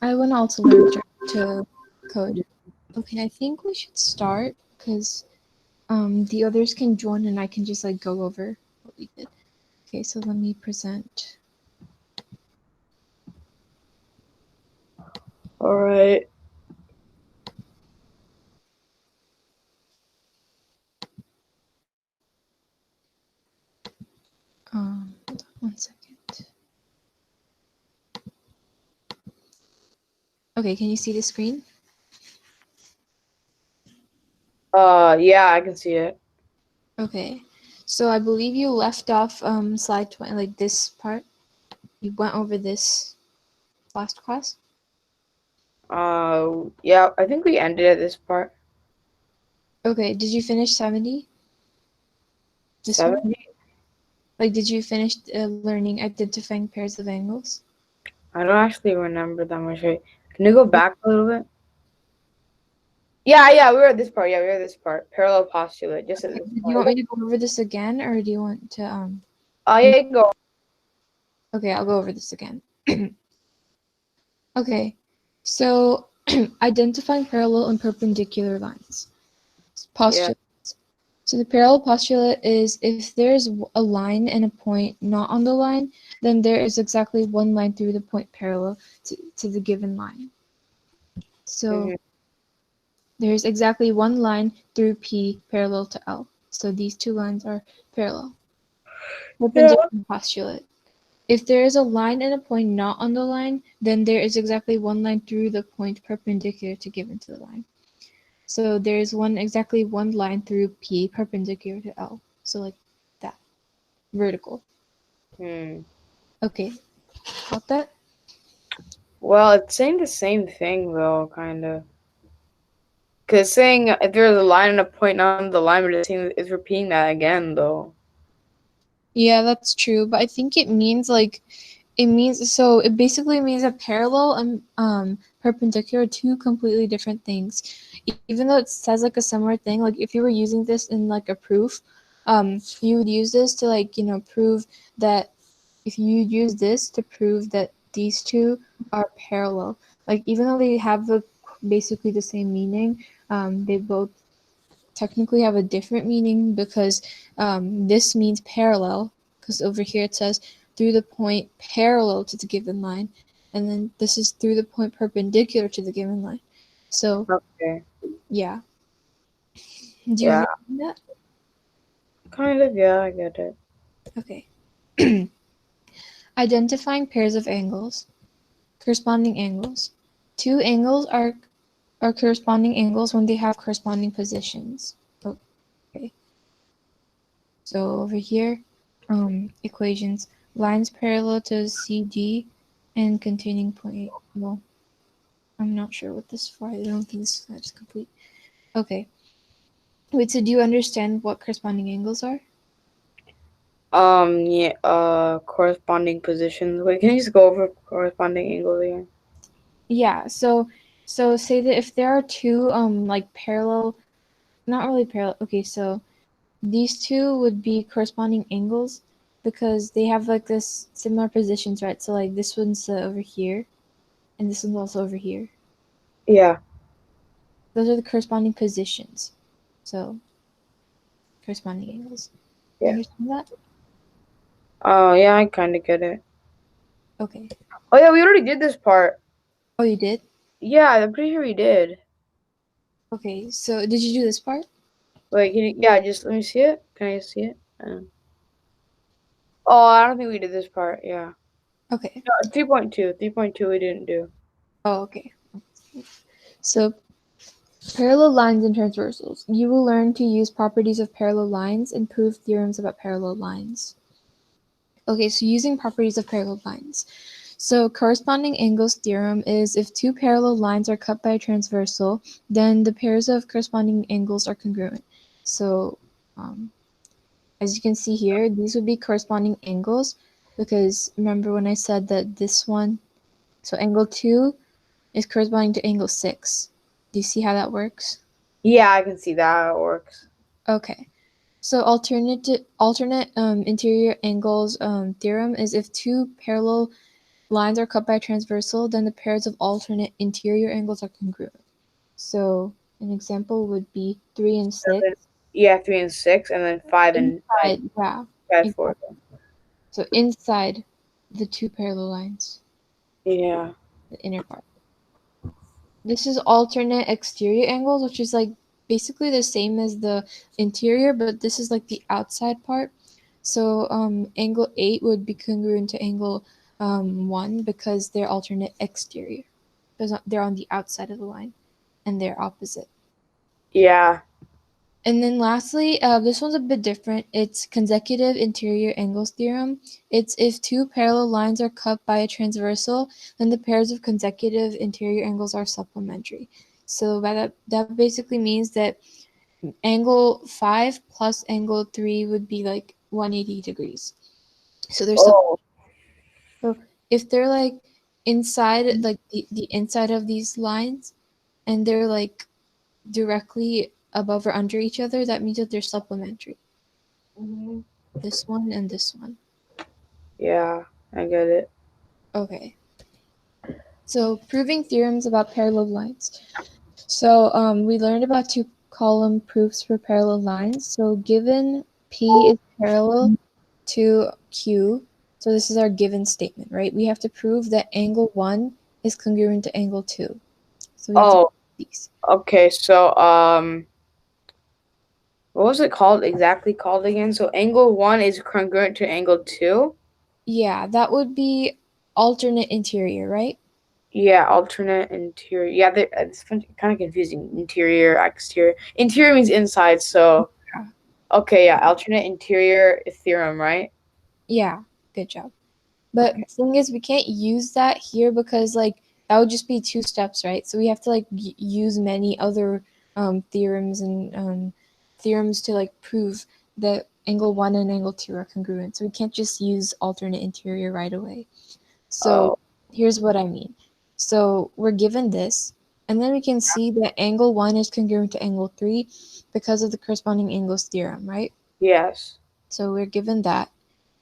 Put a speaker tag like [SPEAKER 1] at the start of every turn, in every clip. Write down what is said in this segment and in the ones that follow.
[SPEAKER 1] I want to also learn to code. Okay, I think we should start because the others can join and I can just like go over what we did. Okay, so let me present.
[SPEAKER 2] All right.
[SPEAKER 1] Hold on 1 second. Okay, can you see the screen?
[SPEAKER 2] Yeah, I can see it.
[SPEAKER 1] Okay, so I believe you left off slide 20, like this part. You went over this last class.
[SPEAKER 2] Yeah, I think we ended at this part.
[SPEAKER 1] Okay, did you finish 70? This one?
[SPEAKER 2] 70?
[SPEAKER 1] Like, did you finish learning identifying pairs of angles?
[SPEAKER 2] I don't actually remember that much. Wait, can you go back a little bit? Yeah, we were at this part. Yeah, we were at this part. Parallel postulate, just at
[SPEAKER 1] Okay,
[SPEAKER 2] this
[SPEAKER 1] did you
[SPEAKER 2] point.
[SPEAKER 1] want me to go over this again, or do you want to
[SPEAKER 2] Yeah, go.
[SPEAKER 1] Okay, I'll go over this again. Okay, so identifying parallel and perpendicular lines.
[SPEAKER 2] Yeah.
[SPEAKER 1] Postulates. So the parallel postulate is if there's a line and a point not on the line, then there is exactly one line through the point parallel to the given line. So
[SPEAKER 2] Mhm.
[SPEAKER 1] there's exactly one line through P parallel to L. So these two lines are parallel.
[SPEAKER 2] Yeah.
[SPEAKER 1] Perpendicular postulate. If there is a line and a point not on the line, then there is exactly one line through the point perpendicular to given to the line. So there is exactly one line through P perpendicular to L. So like that. Vertical.
[SPEAKER 2] Hmm.
[SPEAKER 1] Okay. Got that?
[SPEAKER 2] Well, it's saying the same thing though, kind of. Cause it's saying if there's a line and a point on the line, but it's repeating that again though.
[SPEAKER 1] Yeah, that's true. But I think it basically means a parallel and perpendicular are two completely different things. Even though it says like a similar thing, like if you were using this in like a proof, you would use this to like, prove that if you use this to prove that these two are parallel. Like even though they have basically the same meaning, they both technically have a different meaning because this means parallel, because over here it says through the point parallel to the given line, and then this is through the point perpendicular to the given line. So,
[SPEAKER 2] Okay.
[SPEAKER 1] yeah. Do you
[SPEAKER 2] Yeah.
[SPEAKER 1] understand that?
[SPEAKER 2] Kind of. Yeah, I get it.
[SPEAKER 1] Okay. Identifying pairs of angles. Corresponding angles. Two angles are corresponding angles when they have corresponding positions. Okay. So over here, equations, lines parallel to CD and containing point 8. Well, I'm not sure what this is for. I don't think this is complete. Okay. Wait, so do you understand what corresponding angles are?
[SPEAKER 2] Yeah, corresponding positions. Wait, can you just go over corresponding angles again?
[SPEAKER 1] Yeah, so say that if there are two like parallel, not really parallel. Okay, so these two would be corresponding angles because they have like this similar positions, right? So like this one's over here and this one's also over here.
[SPEAKER 2] Yeah.
[SPEAKER 1] Those are the corresponding positions. So, corresponding angles. You
[SPEAKER 2] Yeah.
[SPEAKER 1] understand that?
[SPEAKER 2] Oh, yeah, I kind of get it.
[SPEAKER 1] Okay.
[SPEAKER 2] Oh, yeah, we already did this part.
[SPEAKER 1] Oh, you did?
[SPEAKER 2] Yeah, I'm pretty sure we did.
[SPEAKER 1] Okay, so did you do this part?
[SPEAKER 2] Wait, yeah, just let me see it. Can I see it? Oh, I don't think we did this part. Yeah.
[SPEAKER 1] Okay.
[SPEAKER 2] No, 3.2. 3.2 we didn't do.
[SPEAKER 1] Oh, okay. So, parallel lines and transversals. You will learn to use properties of parallel lines and prove theorems about parallel lines. Okay, so using properties of parallel lines. So, corresponding angles theorem is if two parallel lines are cut by a transversal, then the pairs of corresponding angles are congruent. So, um, as you can see here, these would be corresponding angles because remember when I said that this one, so angle 2 is corresponding to angle 6. Do you see how that works?
[SPEAKER 2] Yeah, I can see that how it works.
[SPEAKER 1] Okay. So alternate interior angles theorem is if two parallel lines are cut by a transversal, then the pairs of alternate interior angles are congruent. So an example would be 3 and 6.
[SPEAKER 2] Yeah, 3 and 6, and then 5 and
[SPEAKER 1] Inside, yeah.
[SPEAKER 2] 5, 4.
[SPEAKER 1] Exactly. So inside the two parallel lines,
[SPEAKER 2] Yeah.
[SPEAKER 1] the inner part. This is alternate exterior angles, which is like basically the same as the interior, but this is like the outside part. So angle 8 would be congruent to angle 1 because they're alternate exterior. They're on the outside of the line, and they're opposite.
[SPEAKER 2] Yeah.
[SPEAKER 1] And then lastly, this one's a bit different. It's consecutive interior angles theorem. It's if two parallel lines are cut by a transversal, then the pairs of consecutive interior angles are supplementary. So that basically means that angle 5 plus angle 3 would be like 180 degrees. So they're
[SPEAKER 2] Oh.
[SPEAKER 1] so if they're like inside, like the inside of these lines, and they're like directly above or under each other, that means that they're supplementary.
[SPEAKER 2] Mm-hmm.
[SPEAKER 1] This one and this one.
[SPEAKER 2] Yeah, I get it.
[SPEAKER 1] Okay. So proving theorems about parallel lines. So we learned about two column proofs for parallel lines. So given P is parallel to Q, so this is our given statement, right? We have to prove that angle 1 is congruent to angle 2. So we have to
[SPEAKER 2] Oh,
[SPEAKER 1] prove these.
[SPEAKER 2] okay. So, what was it called exactly called again? So angle 1 is congruent to angle 2?
[SPEAKER 1] Yeah, that would be alternate interior, right?
[SPEAKER 2] Yeah, alternate interior. Yeah, it's kind of confusing. Interior, exterior. Interior means inside, so
[SPEAKER 1] Yeah.
[SPEAKER 2] okay, yeah, alternate interior theorem, right?
[SPEAKER 1] Yeah, good job. But
[SPEAKER 2] Okay.
[SPEAKER 1] the thing is, we can't use that here because like that would just be two steps, right? So we have to like use many other theorems and theorems to like prove that angle 1 and angle 2 are congruent. So we can't just use alternate interior right away. So
[SPEAKER 2] Oh,
[SPEAKER 1] here's what I mean. So we're given this, and then we can see that angle 1 is congruent to angle 3 because of the corresponding angles theorem, right?
[SPEAKER 2] yes.
[SPEAKER 1] So we're given that.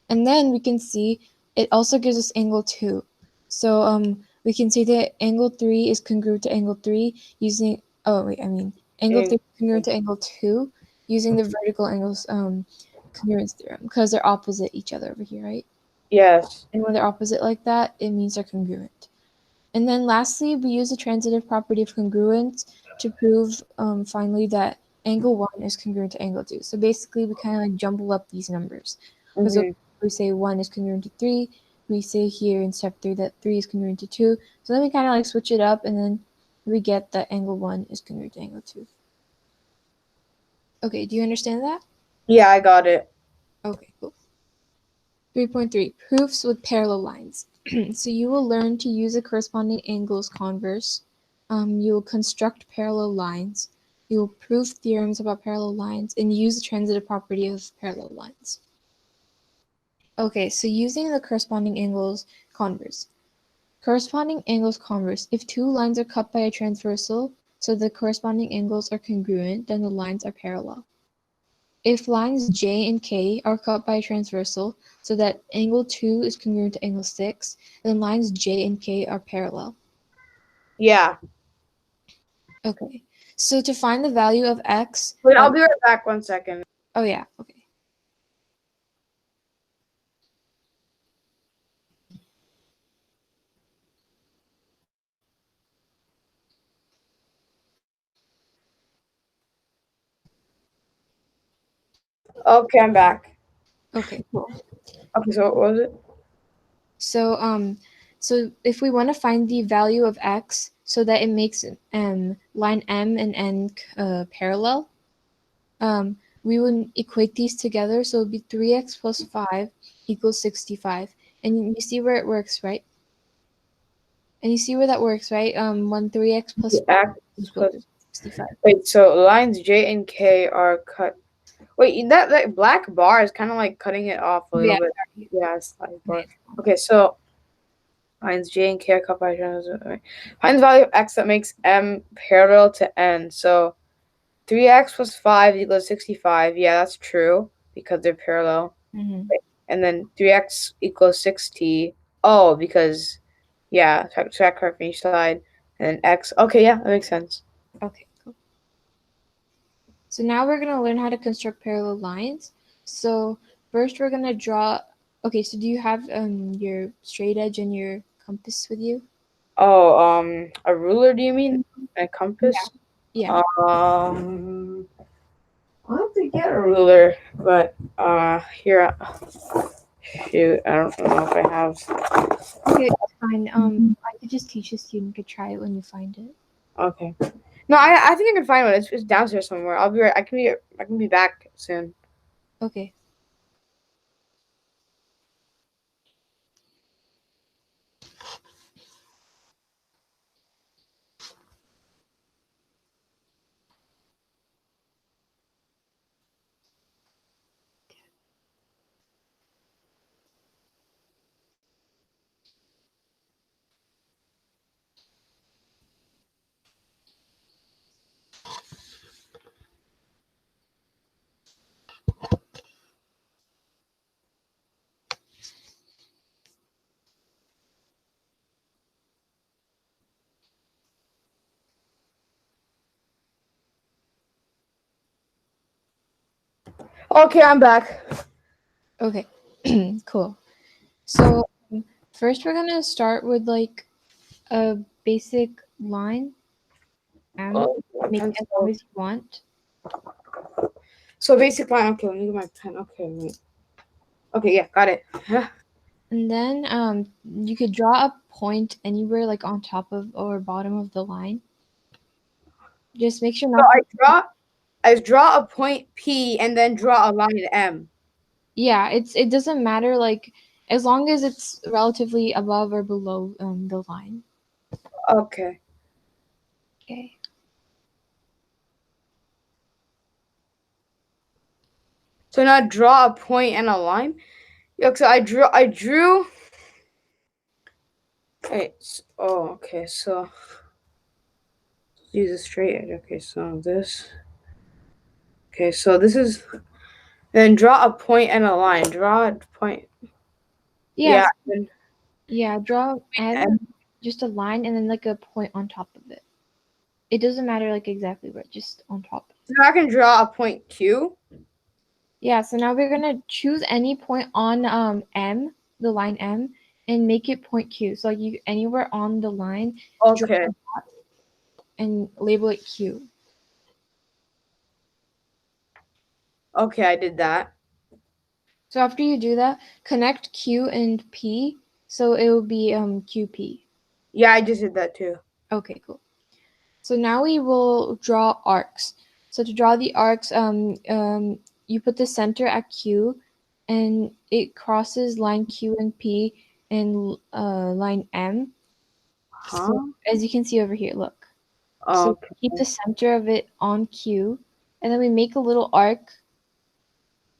[SPEAKER 1] And then we can see it also gives us angle 2. So we can say that angle 3 is congruent to angle 3 using, oh wait, I mean, angle 3
[SPEAKER 2] And,
[SPEAKER 1] is congruent to angle 2 using the vertical angles congruence theorem because they're opposite each other over here, right?
[SPEAKER 2] yes.
[SPEAKER 1] And when they're opposite like that, it means they're congruent. And then lastly, we use the transitive property of congruence to prove finally that angle 1 is congruent to angle 2. So basically, we kind of like jumble up these numbers. Because
[SPEAKER 2] Mm-hmm.
[SPEAKER 1] we say 1 is congruent to 3, we say here in step 3 that 3 is congruent to 2. So then we kind of like switch it up, and then we get that angle 1 is congruent to angle 2. Okay, do you understand that?
[SPEAKER 2] Yeah, I got it.
[SPEAKER 1] Okay, cool. 3.3 Proofs with parallel lines. So you will learn to use the corresponding angles converse. You will construct parallel lines. You will prove theorems about parallel lines and use the transitive property of parallel lines. Okay, so using the corresponding angles converse. Corresponding angles converse. If two lines are cut by a transversal, so the corresponding angles are congruent, then the lines are parallel. If lines J and K are cut by a transversal, so that angle 2 is congruent to angle 6, then lines J and K are parallel.
[SPEAKER 2] Yeah.
[SPEAKER 1] Okay, so to find the value of x,
[SPEAKER 2] Wait, I'll be right back 1 second.
[SPEAKER 1] oh yeah, okay.
[SPEAKER 2] Okay, I'm back.
[SPEAKER 1] Okay, cool.
[SPEAKER 2] Okay, so what was it?
[SPEAKER 1] So so if we want to find the value of x so that it makes line M and N parallel, we would equate these together. So it would be 3x plus 5 equals 65. And you see where it works, right? And you see where that works, right? When 3x plus 5
[SPEAKER 2] X
[SPEAKER 1] is equal to
[SPEAKER 2] plus.
[SPEAKER 1] 65.
[SPEAKER 2] Wait, so lines J and K are cut. Wait, that black bar is kind of like cutting it off a little
[SPEAKER 1] Yeah.
[SPEAKER 2] bit. Yeah, it's like bar. Okay, so lines J and K are cut by transversal. Find the value of x that makes M parallel to N. So 3x plus 5 equals 65. Yeah, that's true because they're parallel.
[SPEAKER 1] Mm-hmm.
[SPEAKER 2] And then 3x equals 60. Oh, because yeah, track curve from each side, and then x. Okay, yeah, that makes sense.
[SPEAKER 1] Okay, cool. So now we're gonna learn how to construct parallel lines. So first we're gonna draw. Okay, so do you have your straight edge and your compass with you?
[SPEAKER 2] Oh, a ruler? Do you mean a
[SPEAKER 1] Yeah.
[SPEAKER 2] compass?
[SPEAKER 1] Yeah.
[SPEAKER 2] I'll have to get a ruler, but here. Shoot, I don't know if I have.
[SPEAKER 1] Okay, it's fine. I could just teach this to you and you could try it when you find it.
[SPEAKER 2] Okay. No, I think I can find one. It's downstairs somewhere. I'll be right. I can be back soon.
[SPEAKER 1] Okay.
[SPEAKER 2] Okay, I'm back.
[SPEAKER 1] Okay. Cool. So first we're gonna start with like a basic line.
[SPEAKER 2] Oh,
[SPEAKER 1] Make it as long
[SPEAKER 2] pencil.
[SPEAKER 1] as you want.
[SPEAKER 2] So basic line. Okay, let me get my pen. Okay, wait. Okay, yeah, got it. Yeah.
[SPEAKER 1] And then you could draw a point anywhere like on top of or bottom of the line. Just make sure
[SPEAKER 2] So
[SPEAKER 1] not
[SPEAKER 2] I
[SPEAKER 1] to.
[SPEAKER 2] draw. I draw a point P and then draw a line M.
[SPEAKER 1] Yeah, it doesn't matter like as long as it's relatively above or below the line.
[SPEAKER 2] Okay.
[SPEAKER 1] Okay.
[SPEAKER 2] So now draw a point and a line. Yeah, so I drew. Wait. Oh, okay. So use a straight edge. Okay, so this. Okay, so this is. Then draw a point and a line. Draw a point. Yeah.
[SPEAKER 1] Yes.
[SPEAKER 2] Then,
[SPEAKER 1] Yeah, draw M,
[SPEAKER 2] and
[SPEAKER 1] just a line and then like a point on top of it. It doesn't matter like exactly where, just on top.
[SPEAKER 2] so I can draw a point Q.
[SPEAKER 1] Yeah, so now we're gonna choose any point on M, the line M, and make it point Q. So like you anywhere on the line, draw
[SPEAKER 2] Okay.
[SPEAKER 1] and label it Q.
[SPEAKER 2] Okay, I did that.
[SPEAKER 1] So after you do that, connect Q and P, so it will be QP.
[SPEAKER 2] Yeah, I just did that too.
[SPEAKER 1] Okay, cool. So now we will draw arcs. So to draw the arcs, you put the center at Q, and it crosses line Q and P and line M. So
[SPEAKER 2] Huh?
[SPEAKER 1] as you can see over here, look. So
[SPEAKER 2] Okay.
[SPEAKER 1] keep the center of it on Q, and then we make a little arc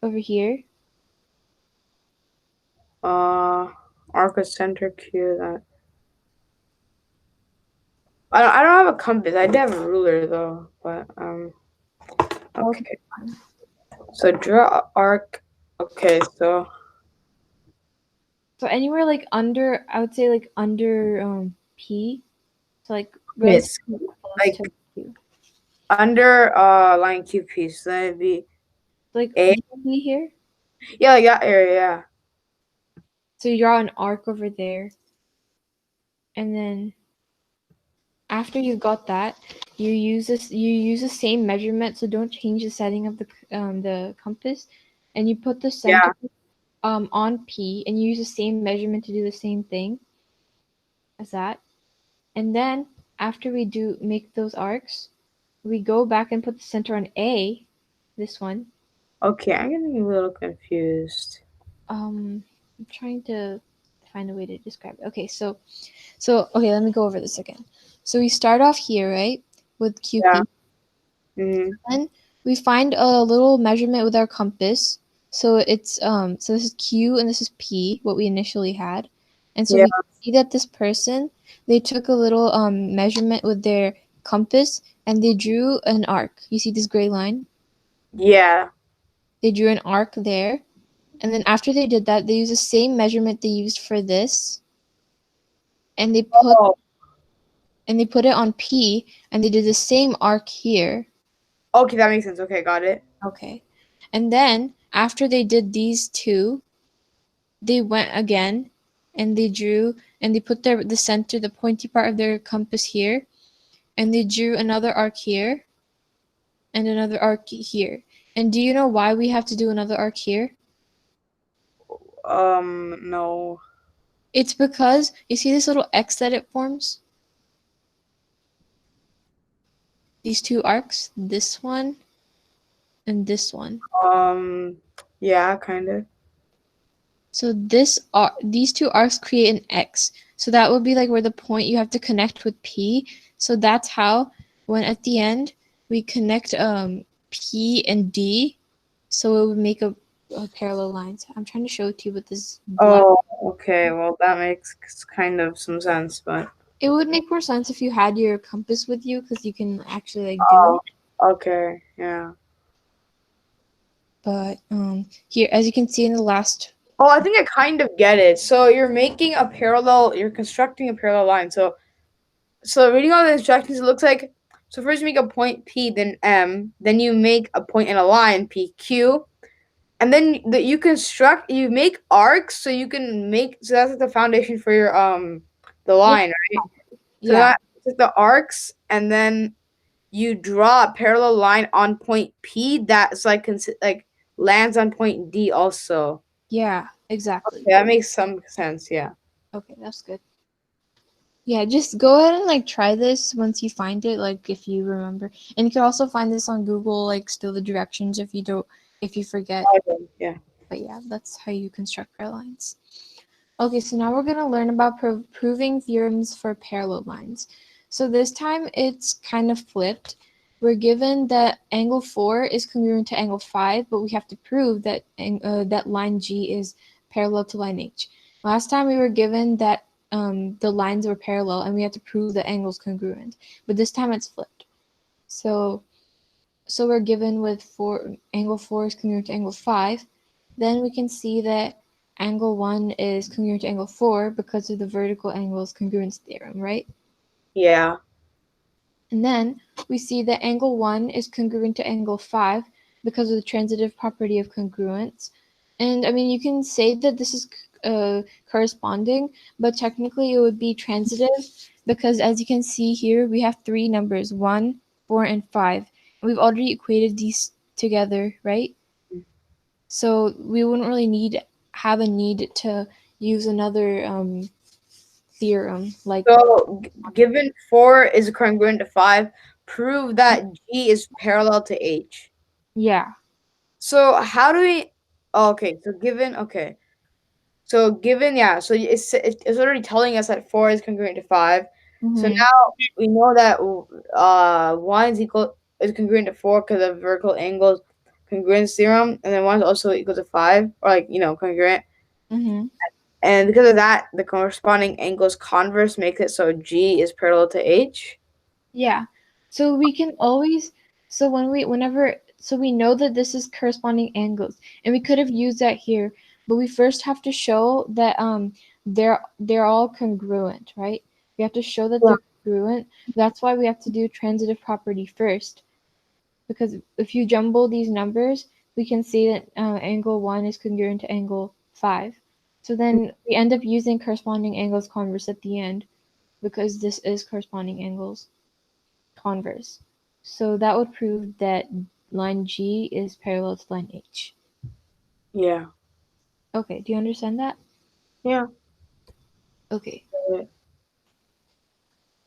[SPEAKER 1] over here.
[SPEAKER 2] Uh, arc of center Q. That. I don't have a compass. I do have a ruler though, but
[SPEAKER 1] Okay,
[SPEAKER 2] okay. So draw a arc. Okay, so
[SPEAKER 1] so anywhere like under, I would say like under P, so like
[SPEAKER 2] it's
[SPEAKER 1] relatively close
[SPEAKER 2] like
[SPEAKER 1] to Q.
[SPEAKER 2] under line QP. So that'd be
[SPEAKER 1] So like
[SPEAKER 2] A.
[SPEAKER 1] do you see here?
[SPEAKER 2] Yeah, like that area. Yeah.
[SPEAKER 1] So you draw an arc over there, and then after you got that, you use this. You use the same measurement, so don't change the setting of the compass, and you put the center
[SPEAKER 2] Yeah.
[SPEAKER 1] on P, and you use the same measurement to do the same thing as that. And then after we do make those arcs, we go back and put the center on A, this one.
[SPEAKER 2] Okay, I'm getting a little confused.
[SPEAKER 1] I'm trying to find a way to describe it. Okay, so okay, let me go over this again. So we start off here, right, with
[SPEAKER 2] Yeah.
[SPEAKER 1] QP.
[SPEAKER 2] Mm-hmm.
[SPEAKER 1] Then we find a little measurement with our compass. So it's so this is Q and this is P, what we initially had. And so
[SPEAKER 2] Yeah.
[SPEAKER 1] we see that this person, they took a little measurement with their compass and they drew an arc. You see this gray line?
[SPEAKER 2] Yeah.
[SPEAKER 1] They drew an arc there. And then after they did that, they used the same measurement they used for this. and
[SPEAKER 2] Oh,
[SPEAKER 1] they put it on P, and they did the same arc here.
[SPEAKER 2] okay, that makes sense. Okay, got it.
[SPEAKER 1] Okay. And then after they did these two, they went again and they drew and they put the center, the pointy part of their compass here, and they drew another arc here and another arc here. And do you know why we have to do another arc here?
[SPEAKER 2] No.
[SPEAKER 1] It's because you see this little X that it forms? These two arcs, this one and this one.
[SPEAKER 2] Um, yeah, kind of.
[SPEAKER 1] So these two arcs create an X. So that would be like where the point you have to connect with P. So that's how when at the end we connect P and D, so it would make a parallel line. So I'm trying to show it to you with this black.
[SPEAKER 2] Oh, okay. Well, that makes kind of some sense, but
[SPEAKER 1] It would make more sense if you had your compass with you because you can actually like do
[SPEAKER 2] oh,
[SPEAKER 1] it.
[SPEAKER 2] okay, yeah.
[SPEAKER 1] But here, as you can see in the last.
[SPEAKER 2] Oh, I think I kind of get it. So you're making a parallel. You're constructing a parallel line. So reading all the instructions, it looks like so first you make a point P, then M, then you make a point in a line PQ, and then you make arcs so you can make so that's like the foundation for your the
[SPEAKER 1] Yeah,
[SPEAKER 2] line, right? So
[SPEAKER 1] yeah,
[SPEAKER 2] that's the arcs, and then you draw a parallel line on point P that's like lands on point D also.
[SPEAKER 1] yeah, exactly.
[SPEAKER 2] Okay, that makes some sense. Yeah.
[SPEAKER 1] Okay, that's good. Yeah, just go ahead and like try this once you find it, like if you remember. And you can also find this on Google, like still the directions if you forget.
[SPEAKER 2] Okay, yeah.
[SPEAKER 1] But yeah, that's how you construct parallel lines. Okay, so now we're going to learn about proving theorems for parallel lines. So this time it's kind of flipped. We're given that angle 4 is congruent to angle 5, but we have to prove that that line G is parallel to line H. Last time we were given that the lines were parallel and we had to prove the angles congruent, but this time it's flipped. So we're given with angle 4 is congruent to angle 5, then we can see that angle 1 is congruent to angle 4 because of the vertical angles congruence theorem, right?
[SPEAKER 2] Yeah.
[SPEAKER 1] And then we see that angle 1 is congruent to angle 5 because of the transitive property of congruence. And I mean, you can say that this is corresponding, but technically it would be transitive because as you can see here, we have three numbers, 1, 4, and 5. And we've already equated these together, right? So we wouldn't really have a need to use another theorem like.
[SPEAKER 2] So, given 4 is congruent to 5, prove that G is parallel to H.
[SPEAKER 1] Yeah.
[SPEAKER 2] So, how do we. Oh, okay, so given. Okay. So, given, yeah, so it's already telling us that 4 is congruent to 5. So
[SPEAKER 1] Mm-hmm.
[SPEAKER 2] now we know that 1 is congruent to 4 because of vertical angles congruence theorem, and then 1 is also equal to 5, or like, congruent.
[SPEAKER 1] Mm-hmm.
[SPEAKER 2] And because of that, the corresponding angle's converse makes it so G is parallel to H.
[SPEAKER 1] Yeah. So we can always so when we whenever so we know that this is corresponding angles and we could have used that here, but we first have to show that they're all congruent, right? We have to show that
[SPEAKER 2] Yeah.
[SPEAKER 1] they're congruent. That's why we have to do transitive property first because if you jumble these numbers, we can see that angle 1 is congruent to angle 5. So then we end up using corresponding angles converse at the end because this is corresponding angles converse. So that would prove that line G is parallel to line H.
[SPEAKER 2] Yeah.
[SPEAKER 1] Okay, do you understand that?
[SPEAKER 2] Yeah.
[SPEAKER 1] Okay.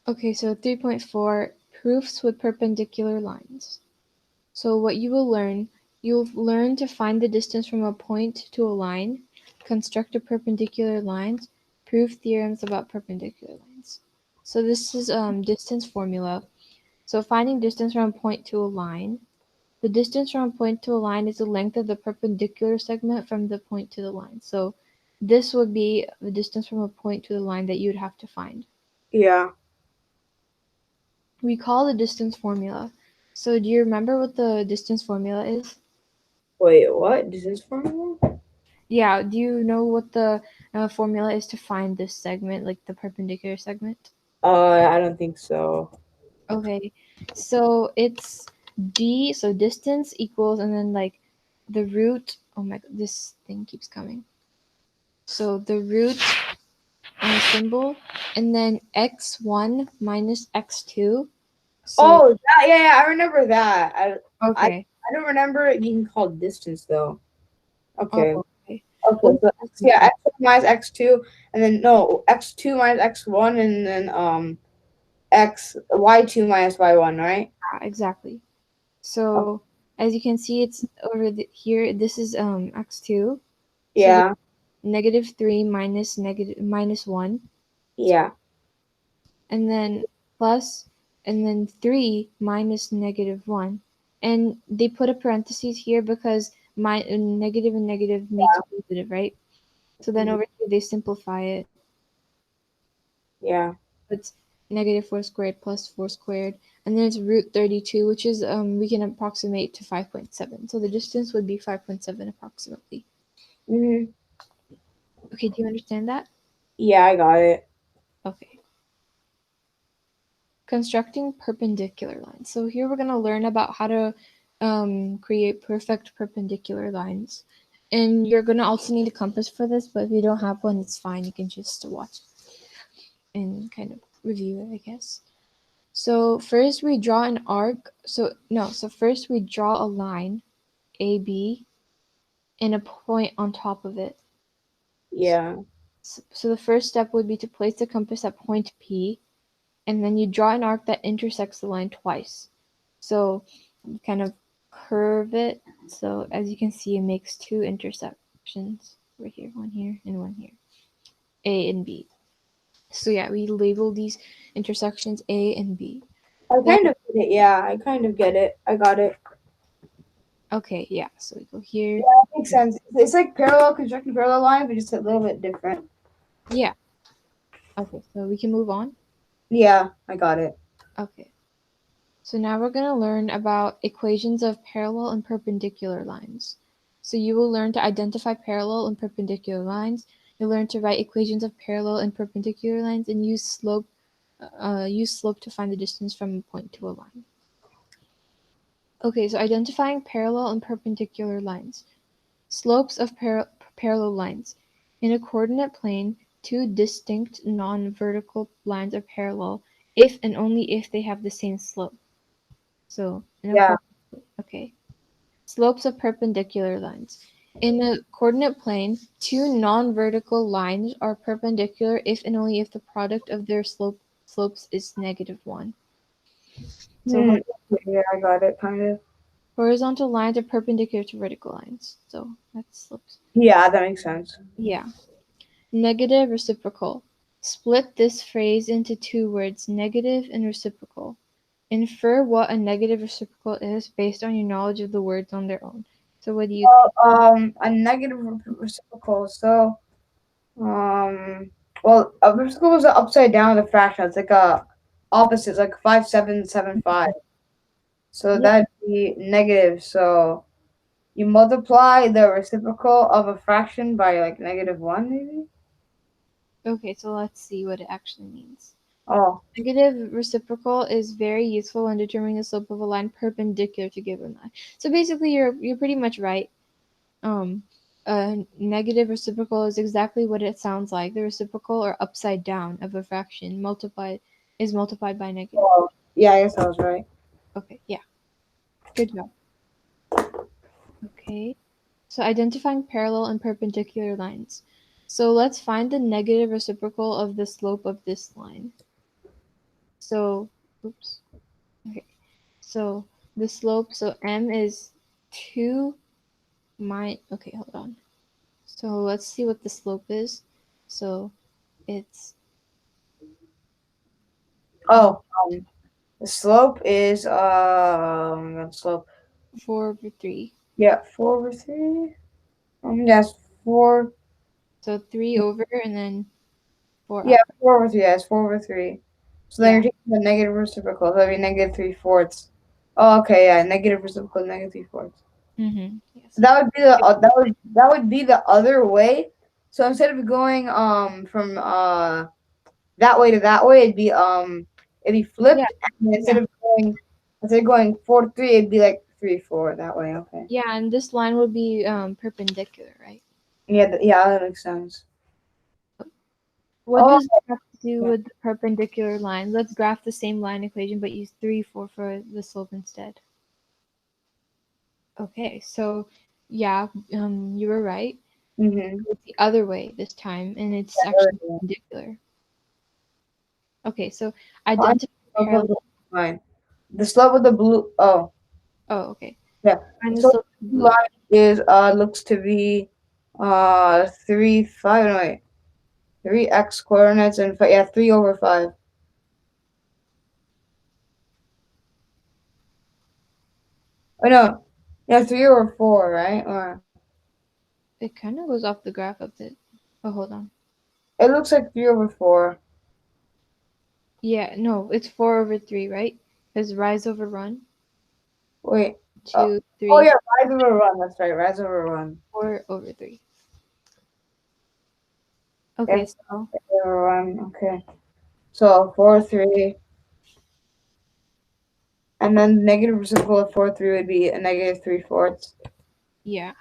[SPEAKER 1] Okay, so 3.4 proofs with perpendicular lines. So what you'll learn to find the distance from a point to a line, construct a perpendicular lines, prove theorems about perpendicular lines. So this is distance formula. So finding distance from a point to a line. The distance from a point to a line is the length of the perpendicular segment from the point to the line. So this would be the distance from a point to the line that you'd have to find.
[SPEAKER 2] Yeah.
[SPEAKER 1] We call the distance formula. So do you remember what the distance formula is?
[SPEAKER 2] Wait, what? Is this formula?
[SPEAKER 1] Yeah, do you know what the formula is to find this segment, like the perpendicular segment?
[SPEAKER 2] I don't think so.
[SPEAKER 1] Okay, so it's d, so distance equals, and then like the root. Oh my god, this thing keeps coming. So the root symbol, and then x1 minus x2. So
[SPEAKER 2] Oh, that, yeah, yeah, I remember that. I
[SPEAKER 1] okay.
[SPEAKER 2] I don't remember it being called distance though.
[SPEAKER 1] Oh,
[SPEAKER 2] Okay.
[SPEAKER 1] okay.
[SPEAKER 2] Okay,
[SPEAKER 1] Well,
[SPEAKER 2] so
[SPEAKER 1] this
[SPEAKER 2] x,
[SPEAKER 1] is
[SPEAKER 2] yeah,
[SPEAKER 1] fine.
[SPEAKER 2] x1 minus x2, and then no, x2 minus x1, and then x y2 minus y1, right?
[SPEAKER 1] Yeah, exactly.
[SPEAKER 2] Okay.
[SPEAKER 1] So as you can see, it's over here. This is x2. So we
[SPEAKER 2] Yeah,
[SPEAKER 1] -3 minus negative minus 1,
[SPEAKER 2] yeah,
[SPEAKER 1] and then plus, and then 3 minus -1. And they put a parentheses here because negative and negative makes
[SPEAKER 2] yeah,
[SPEAKER 1] positive, right? So then
[SPEAKER 2] mhm,
[SPEAKER 1] over here they simplify it.
[SPEAKER 2] yeah.
[SPEAKER 1] It's -4 squared plus 4 squared. And then it's root 32, which is we can approximate to 5.7. So the distance would be 5.7 approximately.
[SPEAKER 2] Hmm.
[SPEAKER 1] Okay, do you understand that?
[SPEAKER 2] Yeah, I got it.
[SPEAKER 1] Okay. Constructing perpendicular lines. So here we're going to learn about how to create perfect perpendicular lines. And you're going to also need a compass for this, but if you don't have one, it's fine. You can just watch and kind of review it, I guess. So first we draw an arc. So first we draw a line, AB, and a point on top of it.
[SPEAKER 2] Yeah.
[SPEAKER 1] So the first step would be to place the compass at point P, and then you draw an arc that intersects the line twice. So you kind of curve it. So as you can see, it makes two intersections right here, one here and one here, A and B. So yeah, we label these intersections A and B.
[SPEAKER 2] I
[SPEAKER 1] Then
[SPEAKER 2] kind of get it. Yeah, I kind of get it. I got it.
[SPEAKER 1] okay, yeah. So we go here.
[SPEAKER 2] Yeah, it makes sense. It's like parallel constructing parallel lines, but just a little bit different.
[SPEAKER 1] Yeah. Okay, so we can move on.
[SPEAKER 2] Yeah, I got it.
[SPEAKER 1] Okay. So now we're going to learn about equations of parallel and perpendicular lines. So you will learn to identify parallel and perpendicular lines. You'll learn to write equations of parallel and perpendicular lines and use slope to find the distance from a point to a line. Okay, so identifying parallel and perpendicular lines. Slopes of parallel lines. In a coordinate plane, two distinct non-vertical lines are parallel if and only if they have the same slope. So in a
[SPEAKER 2] Yeah.
[SPEAKER 1] coordinate, okay. Slopes of perpendicular lines. In a coordinate plane, two non-vertical lines are perpendicular if and only if the product of their slopes is -1. So
[SPEAKER 2] Hmm. Yeah, I got it. Kind of.
[SPEAKER 1] horizontal lines are perpendicular to vertical lines. So that's slopes.
[SPEAKER 2] Yeah, that makes sense.
[SPEAKER 1] Yeah. Negative reciprocal. Split this phrase into two words, negative and reciprocal. Infer what a negative reciprocal is based on your knowledge of the words on their own. So what do you think?
[SPEAKER 2] A negative reciprocal. So, um, well, a reciprocal is upside down of the fraction. It's like a opposite, like 5775. So
[SPEAKER 1] Yeah.
[SPEAKER 2] that'd be negative. So you multiply the reciprocal of a fraction by like -1, maybe.
[SPEAKER 1] Okay, so let's see what it actually means.
[SPEAKER 2] Oh,
[SPEAKER 1] Negative reciprocal is very useful when determining the slope of a line perpendicular to given line. So basically, you're pretty much right. Um, a negative reciprocal is exactly what it sounds like. The reciprocal or upside down of a fraction multiplied by negative.
[SPEAKER 2] well, yeah, I guess I was right.
[SPEAKER 1] Okay, yeah, good job. Okay, so identifying parallel and perpendicular lines. So let's find the negative reciprocal of the slope of this line. So, oops. Okay. So the slope, so m is 2 okay, hold on. So let's see what the slope is. So it's uh,
[SPEAKER 2] Oh, the slope is slope.
[SPEAKER 1] 4/3.
[SPEAKER 2] Yeah, 4/3. Yes, 4.
[SPEAKER 1] So 3 over and then 4
[SPEAKER 2] Yeah,
[SPEAKER 1] up.
[SPEAKER 2] 4/3. Yeah, it's 4/3. So then
[SPEAKER 1] Yeah,
[SPEAKER 2] you're taking the negative reciprocal. So that'd be -3/4. Oh, okay. Yeah, negative reciprocal, -3/4.
[SPEAKER 1] Mm-hmm. Yes.
[SPEAKER 2] That would be the other way. So instead of going from that way to that way, it'd be
[SPEAKER 1] Yeah.
[SPEAKER 2] flipped, and
[SPEAKER 1] Yeah.
[SPEAKER 2] instead of going 4-3, it'd be like 3-4 that way. Okay.
[SPEAKER 1] Yeah, and this line would be perpendicular, right?
[SPEAKER 2] Yeah, yeah, that makes sense.
[SPEAKER 1] What
[SPEAKER 2] Oh,
[SPEAKER 1] does it have to do
[SPEAKER 2] yeah.
[SPEAKER 1] with the perpendicular line? Let's graph the same line equation, but use 3, 4 for the slope instead. Okay, so yeah, you were right.
[SPEAKER 2] Mm-hmm.
[SPEAKER 1] It's the other way this time, and it's actually perpendicular. Okay, so
[SPEAKER 2] Find
[SPEAKER 1] identify
[SPEAKER 2] the slope of the
[SPEAKER 1] parallel.
[SPEAKER 2] line. The slope of the blue. Oh,
[SPEAKER 1] Oh, okay.
[SPEAKER 2] yeah.
[SPEAKER 1] Find the
[SPEAKER 2] So
[SPEAKER 1] slope of
[SPEAKER 2] the
[SPEAKER 1] blue.
[SPEAKER 2] line is looks to be 3 5. No, wait. 3x coordinates and 3/5. Oh no, yeah, 3/4, right? Or
[SPEAKER 1] It kind of goes off the graph a bit. Oh, hold on.
[SPEAKER 2] it looks like 3/4.
[SPEAKER 1] Yeah, no, it's 4 over 3, right? Because rise over run.
[SPEAKER 2] Wait. Uh,
[SPEAKER 1] 2,
[SPEAKER 2] oh
[SPEAKER 1] 3,
[SPEAKER 2] yeah, rise over run. That's right, rise over run.
[SPEAKER 1] 4 over 3.
[SPEAKER 2] Yeah,
[SPEAKER 1] Okay, so
[SPEAKER 2] rise over run. Okay. So 4 3, and then the negative reciprocal of 4 3 would be a negative 3/4.
[SPEAKER 1] yeah.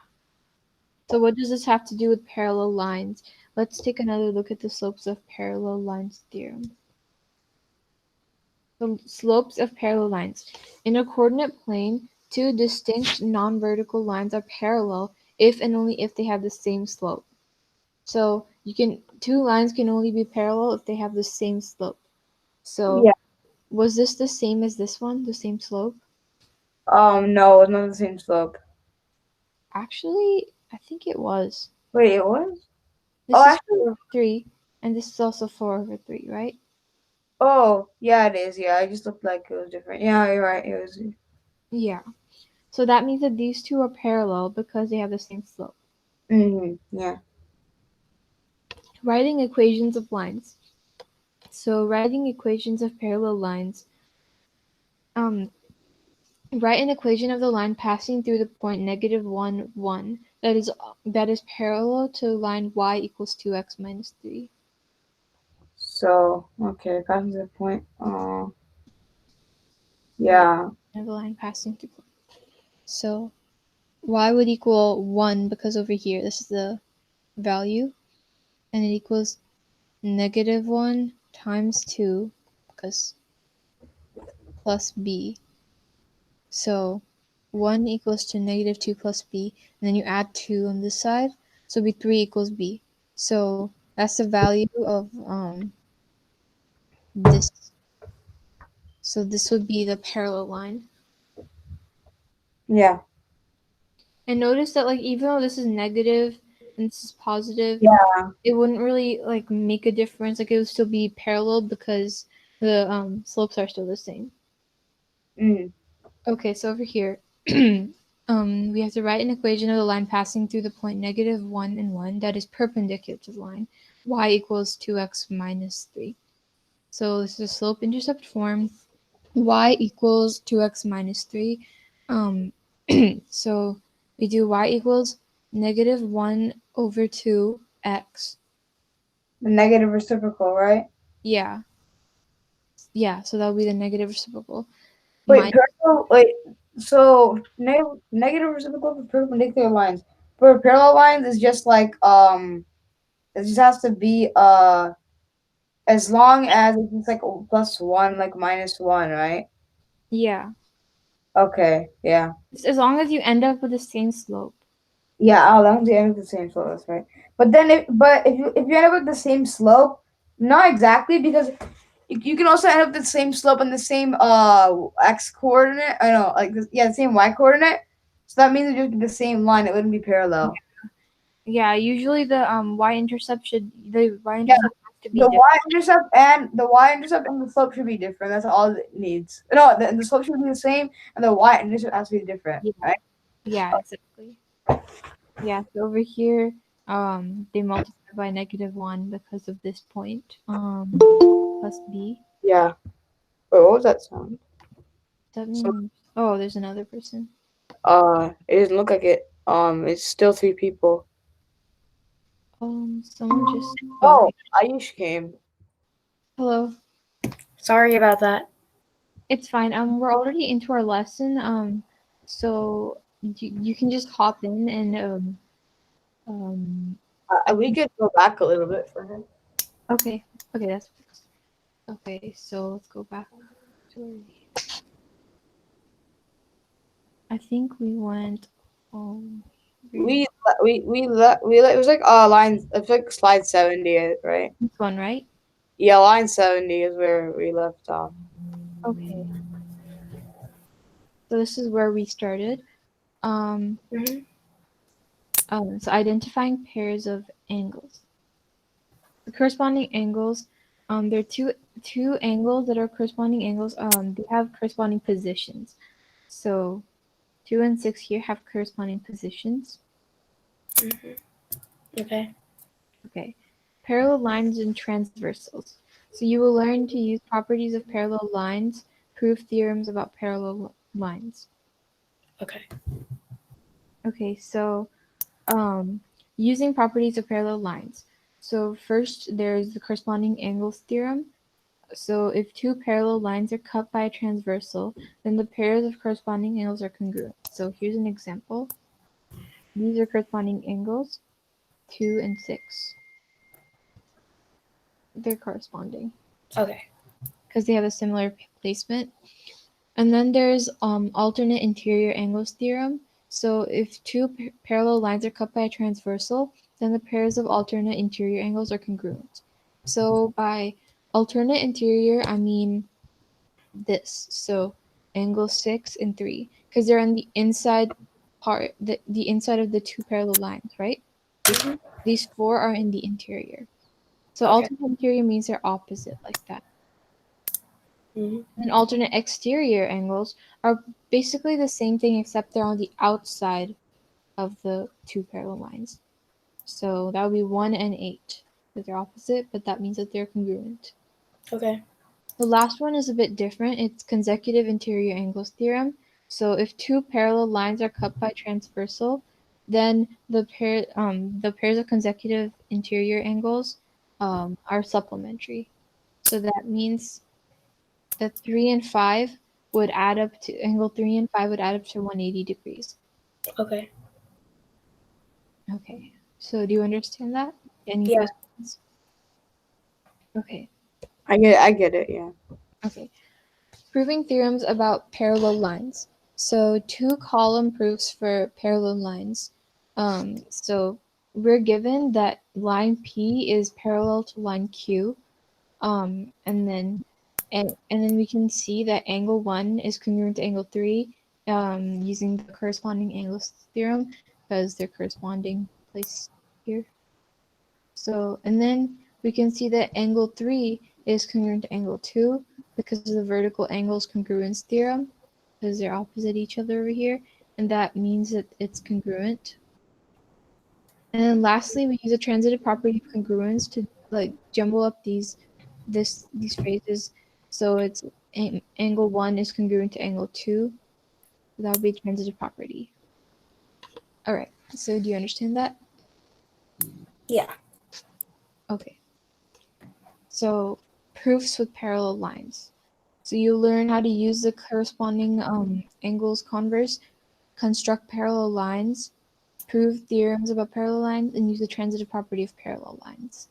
[SPEAKER 1] So what does this have to do with parallel lines? Let's take another look at the slopes of parallel lines theorem. The slopes of parallel lines. In a coordinate plane, two distinct non-vertical lines are parallel if and only if they have the same slope. So two lines can only be parallel if they have the same slope. So
[SPEAKER 2] Yeah.
[SPEAKER 1] was this the same as this one, the same slope?
[SPEAKER 2] No, it's not the same slope.
[SPEAKER 1] Actually, I think it was.
[SPEAKER 2] Wait, it was? Oh,
[SPEAKER 1] This is
[SPEAKER 2] actually,
[SPEAKER 1] 4 over 3, and this is also 4 over 3, right?
[SPEAKER 2] oh, yeah, it is. Yeah, I just looked like it was different. Yeah, you're right. It was.
[SPEAKER 1] Yeah. So that means that these two are parallel because they have the same slope.
[SPEAKER 2] Yeah.
[SPEAKER 1] Writing equations of lines. So writing equations of parallel lines. Um, write an equation of the line passing through the point -1, 1 that is parallel to line y equals 2x minus 3.
[SPEAKER 2] So, okay, passing to the point.
[SPEAKER 1] Yeah,
[SPEAKER 2] Yeah.
[SPEAKER 1] of the line passing through. So y would equal 1 because over here this is the value, and it equals -1 times 2 because plus b. So 1 equals to -2 plus b, and then you add 2 on this side, so it'll be 3 equals b. So that's the value of this. So this would be the parallel line.
[SPEAKER 2] Yeah.
[SPEAKER 1] And notice that like even though this is negative and this is positive,
[SPEAKER 2] Yeah.
[SPEAKER 1] it wouldn't really like make a difference. Like it would still be parallel because the slopes are still the same.
[SPEAKER 2] Mm.
[SPEAKER 1] Okay, so over here, we have to write an equation of the line passing through the point -1 and 1 that is perpendicular to the line, y equals 2x minus 3. So this is a slope-intercept form, y equals 2x minus 3. Um, so we do y equals -1 over 2x.
[SPEAKER 2] The negative reciprocal, right?
[SPEAKER 1] Yeah, yeah, so that would be the negative reciprocal.
[SPEAKER 2] Wait,
[SPEAKER 1] Minus,
[SPEAKER 2] parallel. Wait. So negative reciprocal for perpendicular lines. For parallel lines, is just like it just has to be as long as it's like +1, like -1, right?
[SPEAKER 1] yeah,
[SPEAKER 2] Okay. Yeah.
[SPEAKER 1] as long as you end up with the same slope.
[SPEAKER 2] Yeah, as long as you end up with the same slope, that's right. But then, if you end up with the same slope, not exactly because you can also end up with the same slope and the same x coordinate. I know, like the same y coordinate. So that means it would be the same line. It wouldn't be parallel.
[SPEAKER 1] Yeah, usually the y
[SPEAKER 2] Yeah,
[SPEAKER 1] intercept has to be
[SPEAKER 2] the
[SPEAKER 1] different.
[SPEAKER 2] y-intercept and the slope should be different. That's all it needs. No, the slope should be the same, and the y-intercept has to be different,
[SPEAKER 1] Yeah,
[SPEAKER 2] right?
[SPEAKER 1] yeah, exactly. Yeah, so over here, they multiply by -1 because of this point, plus b.
[SPEAKER 2] Yeah. Wait, what was that sound?
[SPEAKER 1] That
[SPEAKER 2] So,
[SPEAKER 1] means, oh, there's another person.
[SPEAKER 2] It doesn't look like it. It's still three people.
[SPEAKER 1] Someone just. Oh,
[SPEAKER 2] Oh,
[SPEAKER 1] okay.
[SPEAKER 2] Ayush came.
[SPEAKER 1] Hello.
[SPEAKER 3] Sorry about that.
[SPEAKER 1] It's fine. We're already into our lesson. So you can just hop in and I
[SPEAKER 2] We
[SPEAKER 1] can.
[SPEAKER 2] could go back a little bit for him.
[SPEAKER 1] Okay. Okay, that's fixed. Okay, so let's go back to where I think we went. Um,
[SPEAKER 2] We it was like line, it's like slide 70, right?
[SPEAKER 1] this one, right?
[SPEAKER 2] Yeah, line 70 is where we left off.
[SPEAKER 1] Okay. So this is where we started. Um,
[SPEAKER 3] Mm-hmm.
[SPEAKER 1] so identifying pairs of angles. The corresponding angles, there are two angles that are corresponding angles. They have corresponding positions. So 2 and 6 here have corresponding positions.
[SPEAKER 3] Okay.
[SPEAKER 1] Okay. Parallel lines and transversals. So you will learn to use properties of parallel lines, prove theorems about parallel lines.
[SPEAKER 3] Okay.
[SPEAKER 1] Okay, so using properties of parallel lines. So first, there's the corresponding angles theorem. So if two parallel lines are cut by a transversal, then the pairs of corresponding angles are congruent. So here's an example. These are corresponding angles, 2 and 6. They're corresponding
[SPEAKER 3] Okay.
[SPEAKER 1] because they have a similar placement. And then there's alternate interior angles theorem. So if two parallel lines are cut by a transversal, then the pairs of alternate interior angles are congruent. So by alternate interior, I mean this. So angle 6 and 3, because they're on the inside part, the inside of the two parallel lines, right?
[SPEAKER 3] Mm-hmm.
[SPEAKER 1] These four are in the interior. So
[SPEAKER 3] Okay.
[SPEAKER 1] alternate interior means they're opposite like that.
[SPEAKER 3] Mm-hmm.
[SPEAKER 1] And alternate exterior angles are basically the same thing except they're on the outside of the two parallel lines. So that would be 1 and 8. Because they're opposite, but that means that they're congruent.
[SPEAKER 3] Okay.
[SPEAKER 1] The last one is a bit different. It's consecutive interior angles theorem. So if two parallel lines are cut by transversal, then the pairs of consecutive interior angles are supplementary. So that means that 3 and 5 would add up to angle 3 and 5 would add up to 180 degrees.
[SPEAKER 3] Okay.
[SPEAKER 1] Okay. So do you understand that? Any
[SPEAKER 3] Yeah.
[SPEAKER 1] questions? Okay.
[SPEAKER 2] I get it. Yeah.
[SPEAKER 1] Okay. Proving theorems about parallel lines. So two column proofs for parallel lines. So we're given that line P is parallel to line Q. And then we can see that angle 1 is congruent to angle 3 using the corresponding angles theorem because they're corresponding placed here. So, and then we can see that angle 3 is congruent to angle 2 because of the vertical angles congruence theorem because they're opposite each other over here, and that means that it's congruent. And then lastly, we use a transitive property of congruence to like jumble up these phrases. So it's angle 1 is congruent to angle 2. That would be a transitive property. All right. So do you understand that?
[SPEAKER 3] Yeah.
[SPEAKER 1] Okay. So proofs with parallel lines. So you learn how to use the corresponding angles converse, construct parallel lines, prove theorems about parallel lines, and use the transitive property of parallel lines.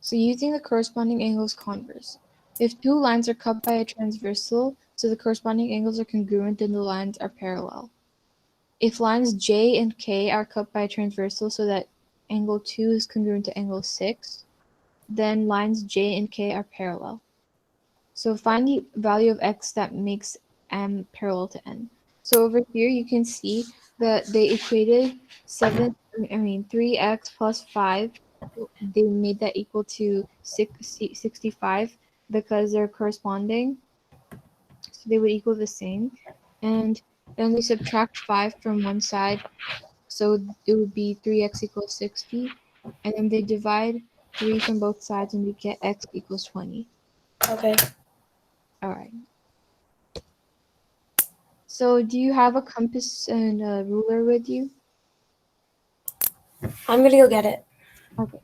[SPEAKER 1] So using the corresponding angles converse. If two lines are cut by a transversal, so the corresponding angles are congruent, then the lines are parallel. If lines J and K are cut by a transversal so that angle 2 is congruent to angle 6, then lines J and K are parallel. So find the value of x that makes m parallel to n. So over here you can see that they equated 3x plus 5. They made that equal to 65 because they're corresponding. So they would equal the same. And then they subtract 5 from one side. So it would be 3x equals 60. And then they divide 3 from both sides and we get x equals 20.
[SPEAKER 3] Okay.
[SPEAKER 1] All right. So do you have a compass and a ruler with you?
[SPEAKER 3] I'm gonna go get it.
[SPEAKER 1] Okay.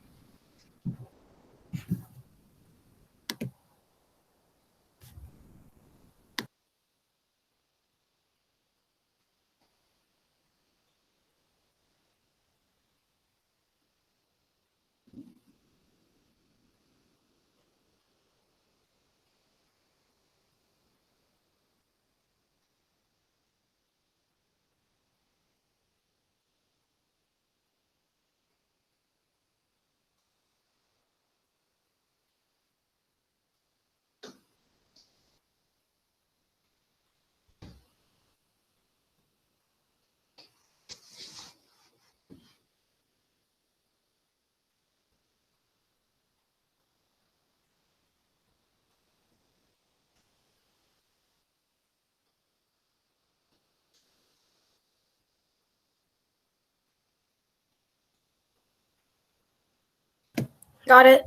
[SPEAKER 3] Got it.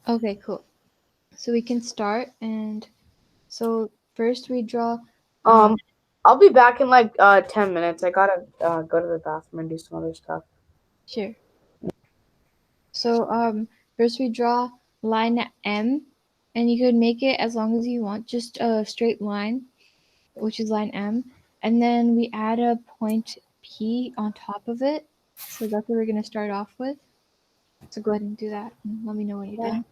[SPEAKER 1] Okay, cool. So we can start, and so first we draw.
[SPEAKER 2] I'll be back in like 10 minutes. I gotta go to the bathroom and do some other stuff.
[SPEAKER 1] Sure. So first we draw line M, and you could make it as long as you want, just a straight line, which is line M, and then we add a point P on top of it. So that's what we're gonna start off with. So go ahead and do that, and let me know when you're done.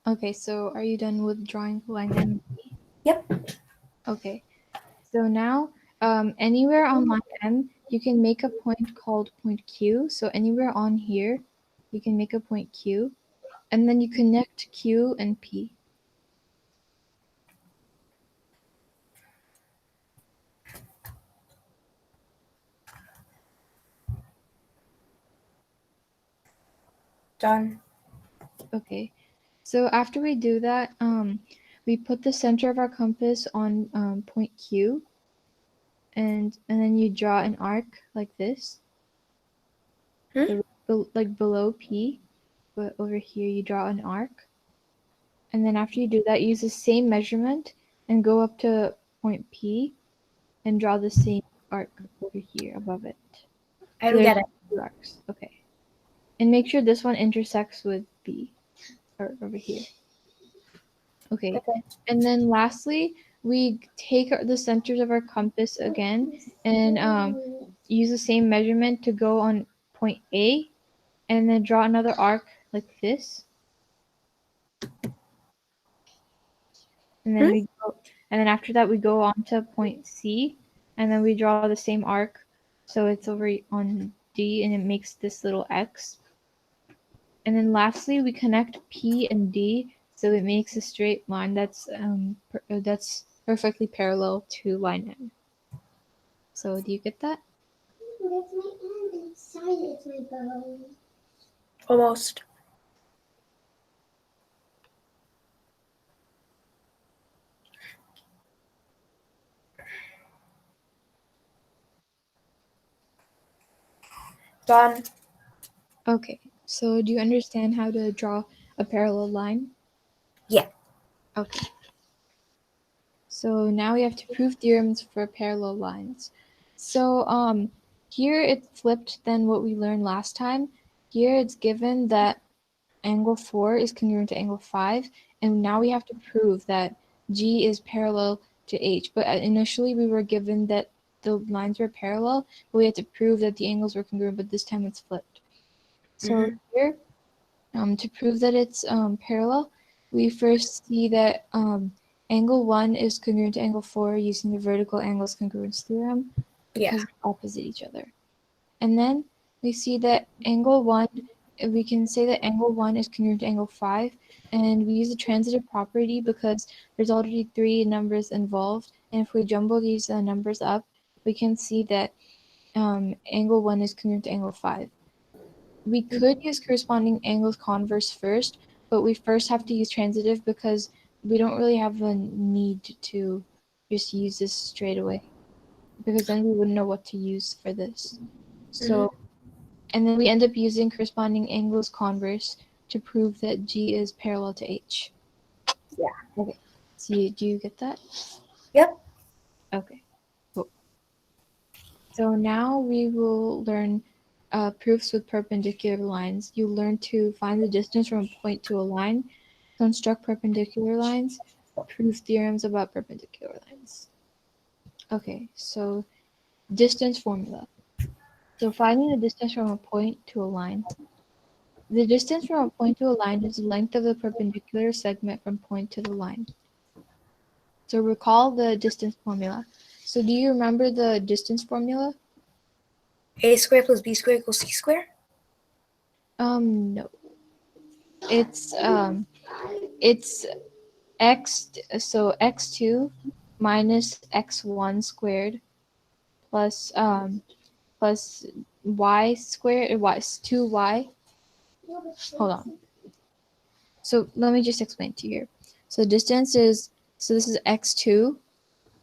[SPEAKER 1] Okay, so are you done with drawing line M?
[SPEAKER 3] Yep.
[SPEAKER 1] Okay, so now anywhere on line M, you can make a point called point Q. So anywhere on here, you can make a point Q, and then you connect Q and P.
[SPEAKER 3] Done.
[SPEAKER 1] Okay, so after we do that, we put the center of our compass on point Q, and then you draw an arc like this, like below P, but over here you draw an arc. And then after you do that, use the same measurement and go up to point P and draw the same arc over here above it.
[SPEAKER 3] I
[SPEAKER 1] So
[SPEAKER 3] don't
[SPEAKER 1] there's
[SPEAKER 3] get it.
[SPEAKER 1] 2 arcs. Okay. And make sure this one intersects with B, or over here. Okay.
[SPEAKER 3] Okay.
[SPEAKER 1] And then lastly, we take the centers of our compass again and use the same measurement to go on point A and then draw another arc like this. And then we go, and then after that we go on to point C, and then we draw the same arc, so it's over on D, and it makes this little X. And then lastly, we connect P and D, so it makes a straight line that's perfectly parallel to line M. So do you get that?
[SPEAKER 4] That's my hand inside. It's my bone.
[SPEAKER 3] Almost. Done.
[SPEAKER 1] Okay. So do you understand how to draw a parallel line?
[SPEAKER 3] Yeah.
[SPEAKER 1] Okay. So now we have to prove theorems for parallel lines. So here it's flipped than what we learned last time. Here it's given that angle 4 is congruent to angle 5, and now we have to prove that G is parallel to H. But initially we were given that the lines were parallel, but we had to prove that the angles were congruent, but this time it's flipped. So here, to prove that it's parallel, we first see that angle 1 is congruent to angle 4 using the vertical angles congruence theorem because they opposite each other. And then we see that angle 1, we can say that angle 1 is congruent to angle 5, and we use the transitive property because there's already 3 numbers involved, and if we jumble these numbers up, we can see that angle 1 is congruent to angle 5. We could use corresponding angles converse first, but we first have to use transitive because we don't really have a need to just use this straight away, because then we wouldn't know what to use for this. So, and then we end up using corresponding angles converse to prove that G is parallel to H.
[SPEAKER 3] Yeah.
[SPEAKER 1] Okay. So do you get that?
[SPEAKER 3] Yep.
[SPEAKER 1] Okay. Cool. So now we will learn proofs with perpendicular lines. You learn to find the distance from a point to a line, construct perpendicular lines, prove theorems about perpendicular lines. Okay, so distance formula. So finding the distance from a point to a line. The distance from a point to a line is the length of the perpendicular segment from point to the line. So recall the distance formula. So do you remember the distance formula?
[SPEAKER 3] A squared plus B squared equals C squared?
[SPEAKER 1] No. It's it's so x2 minus x1 squared plus plus y squared y 2y. Hold on. So let me just explain to you here. So distance is, so this is x2,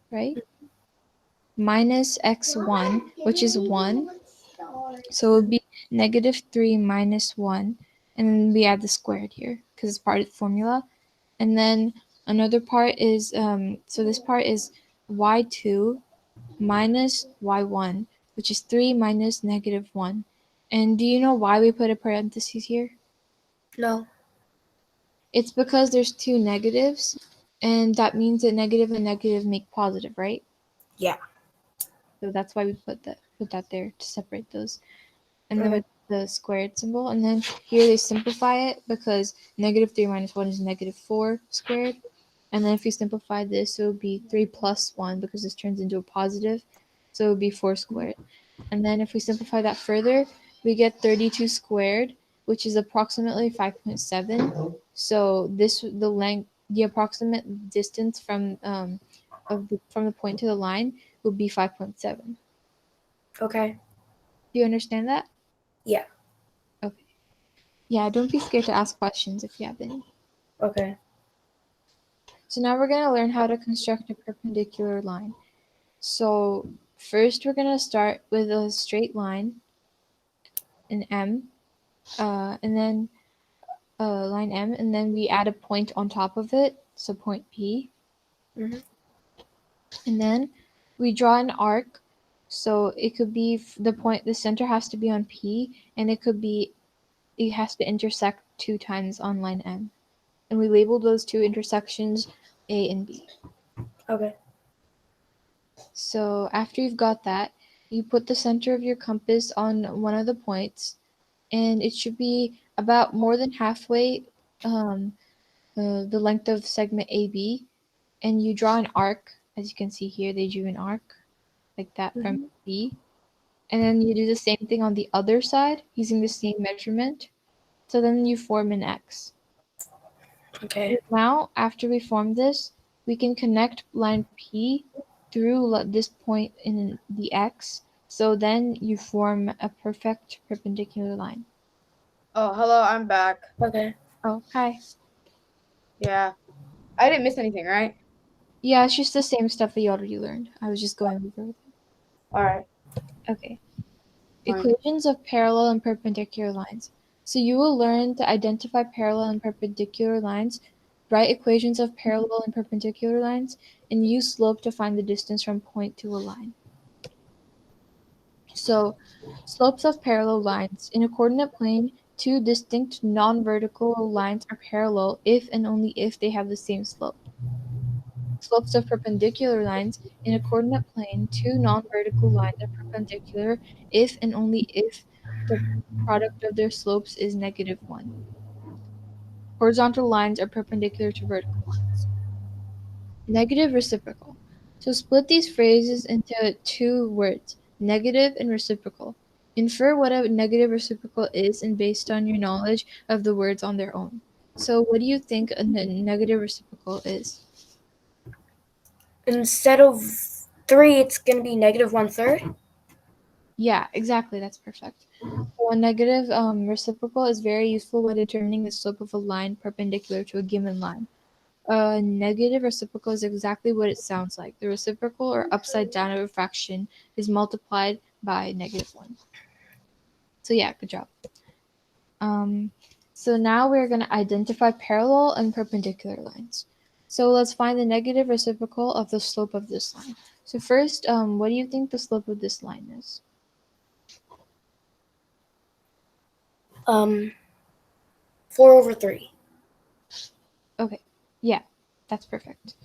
[SPEAKER 1] right? Minus x1, which is 1. So it would be -3 minus 1. And then we add the squared here because it's part of the formula. And then another part is, so this part is y2 minus y1, which is 3 minus -1. And do you know why we put a parenthesis here?
[SPEAKER 3] No.
[SPEAKER 1] It's because there's two negatives, and that means that negative and negative make positive, right?
[SPEAKER 3] Yeah.
[SPEAKER 1] So that's why we put that there to separate those. And then
[SPEAKER 3] Okay.
[SPEAKER 1] with the squared symbol, and then here they simplify it because -3 minus 1 is -4 squared. And then if you simplify this, it would be 3 plus 1 because this turns into a positive. So it would be 4 squared. And then if we simplify that further, we get 32 squared, which is approximately 5.7. So the approximate distance from from the point to the line would be 5.7.
[SPEAKER 3] Okay.
[SPEAKER 1] Do you understand that?
[SPEAKER 3] Yeah.
[SPEAKER 1] Okay. Yeah, don't be scared to ask questions if you have any.
[SPEAKER 3] Okay.
[SPEAKER 1] So now we're going to learn how to construct a perpendicular line. So first we're going to start with a straight line, an M, and then line M, and then we add a point on top of it, so point P.
[SPEAKER 3] Mhm.
[SPEAKER 1] And then we draw an arc, so it could be the center has to be on P, and it has to intersect 2 times on line M. And we labeled those 2 intersections A and B.
[SPEAKER 3] Okay.
[SPEAKER 1] So after you've got that, you put the center of your compass on one of the points, and it should be about more than halfway the length of segment AB, and you draw an arc. As you can see here, they drew an arc like that from B. And then you do the same thing on the other side using the same measurement. So then you form an X.
[SPEAKER 3] Okay.
[SPEAKER 1] Now, after we form this, we can connect line P through this point in the X. So then you form a perfect perpendicular line.
[SPEAKER 2] Oh, hello, I'm back.
[SPEAKER 3] Okay.
[SPEAKER 1] Oh, hi.
[SPEAKER 2] Yeah. I didn't miss anything, right?
[SPEAKER 1] Yeah, it's just the same stuff that you already learned. I was just going over it.
[SPEAKER 2] All right.
[SPEAKER 1] Okay.
[SPEAKER 2] Fine.
[SPEAKER 1] Equations of parallel and perpendicular lines. So you will learn to identify parallel and perpendicular lines, write equations of parallel and perpendicular lines, and use slope to find the distance from point to a line. So, slopes of parallel lines. In a coordinate plane, 2 distinct non-vertical lines are parallel if and only if they have the same slope. Slopes of perpendicular lines. In a coordinate plane, 2 non-vertical lines are perpendicular if and only if the product of their slopes is -1. Horizontal lines are perpendicular to vertical lines. Negative reciprocal. So split these phrases into 2 words, negative and reciprocal. Infer what a negative reciprocal is and based on your knowledge of the words on their own. So what do you think a negative reciprocal is?
[SPEAKER 3] Instead of 3, it's going to be -1/3.
[SPEAKER 1] Yeah, exactly. That's perfect. So a negative reciprocal is very useful when determining the slope of a line perpendicular to a given line. A negative reciprocal is exactly what it sounds like. The reciprocal or upside down of a fraction is multiplied by -1. So yeah, good job. Um, so now we're going to identify parallel and perpendicular lines. So let's find the negative reciprocal of the slope of this line. So first, what do you think the slope of this line is?
[SPEAKER 3] 4/3.
[SPEAKER 1] Okay, yeah, that's perfect.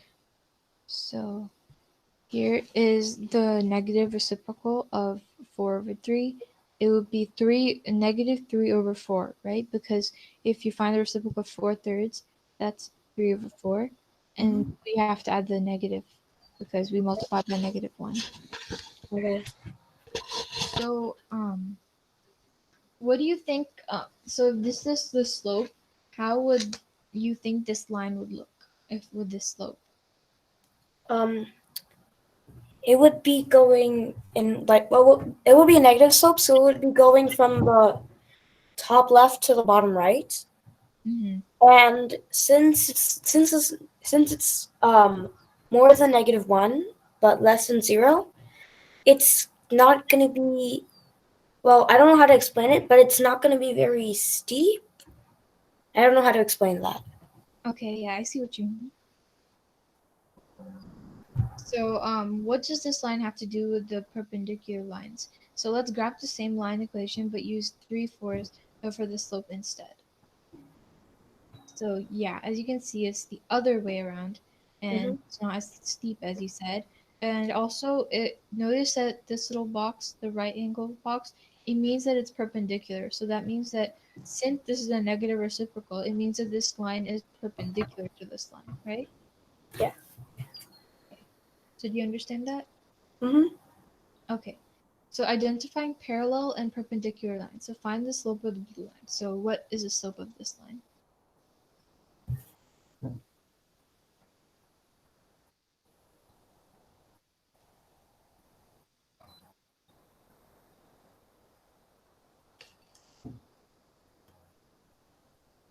[SPEAKER 1] So here is the negative reciprocal of 4/3. It would be -3/4, right? Because if you find the reciprocal of 4/3, that's 3/4. And we have to add the negative because we multiplied by -1.
[SPEAKER 3] Okay.
[SPEAKER 1] So, what do you think? So if this is the slope, how would you think this line would look if with this slope?
[SPEAKER 3] Um, it would be going in it would be a negative slope, so it would be going from the top left to the bottom right.
[SPEAKER 1] Mm-hmm.
[SPEAKER 3] And since it's more than -1 but less than 0, it's not going to be, well, I don't know how to explain it, but it's not going to be very steep. I don't know how to explain that.
[SPEAKER 1] Okay, yeah, I see what you mean. So, what does this line have to do with the perpendicular lines? So let's grab the same line equation, but use 3/4 for the slope instead. So yeah, as you can see, it's the other way around, and
[SPEAKER 3] Mm-hmm.
[SPEAKER 1] it's not as steep as you said. And also, notice that this little box, the right angle box, it means that it's perpendicular. So that means that since this is a negative reciprocal, it means that this line is perpendicular to this line, right?
[SPEAKER 3] Yeah.
[SPEAKER 1] Okay. So do you understand that?
[SPEAKER 3] Mm-hmm.
[SPEAKER 1] Okay. So identifying parallel and perpendicular lines. So find the slope of the blue line. So what is the slope of this line?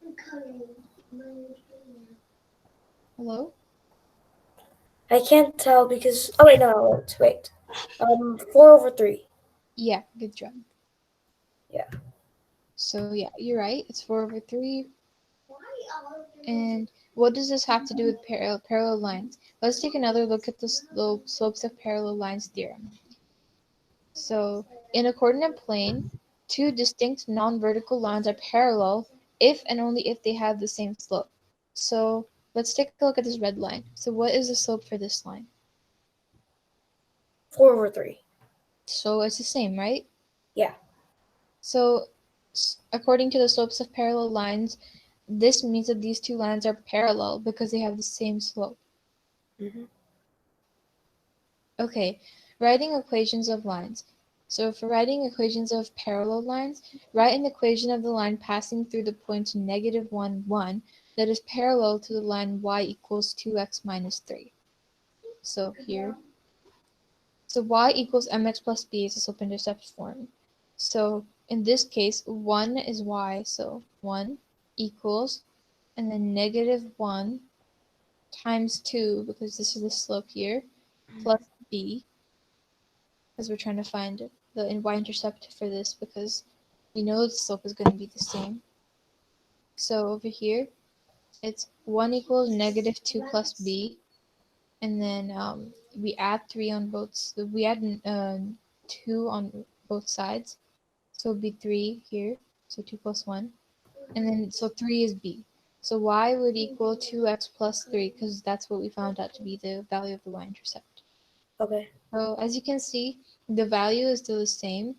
[SPEAKER 4] I'm coming.
[SPEAKER 1] Hello?
[SPEAKER 3] I can't tell because, oh wait, no, wait. 4/3.
[SPEAKER 1] Yeah, good job.
[SPEAKER 3] Yeah.
[SPEAKER 1] So yeah, you're right. It's 4/3.
[SPEAKER 4] Why are
[SPEAKER 1] And what does this have to do with parallel lines? Let's take another look at the slopes of parallel lines theorem. So in a coordinate plane, two distinct non-vertical lines are parallel if and only if they have the same slope. So let's take a look at this red line. So what is the slope for this line?
[SPEAKER 3] 4/3.
[SPEAKER 1] So it's the same, right?
[SPEAKER 3] Yeah.
[SPEAKER 1] So according to the slopes of parallel lines, this means that these two lines are parallel because they have the same slope.
[SPEAKER 3] Mm-hmm.
[SPEAKER 1] Okay, writing equations of lines. So for writing equations of parallel lines, write an equation of the line passing through the point -1, 1 that is parallel to the line y equals 2x minus 3. So here, so y equals mx plus b is a slope-intercept form. So in this case, 1 is y, so 1 equals, and then -1 times 2, because this is the slope here, plus b, because we're trying to find the y-intercept for this because we know the slope is going to be the same. So over here, it's 1 equals -2 plus b, and then we add 3 on both, so we add 2 on both sides, so it'd be 3 here, so 2 plus 1, and then so 3 is b. So y would equal 2x plus 3 because that's what we found out to be the value of the y-intercept.
[SPEAKER 3] Okay.
[SPEAKER 1] So as you can see, the value is still the same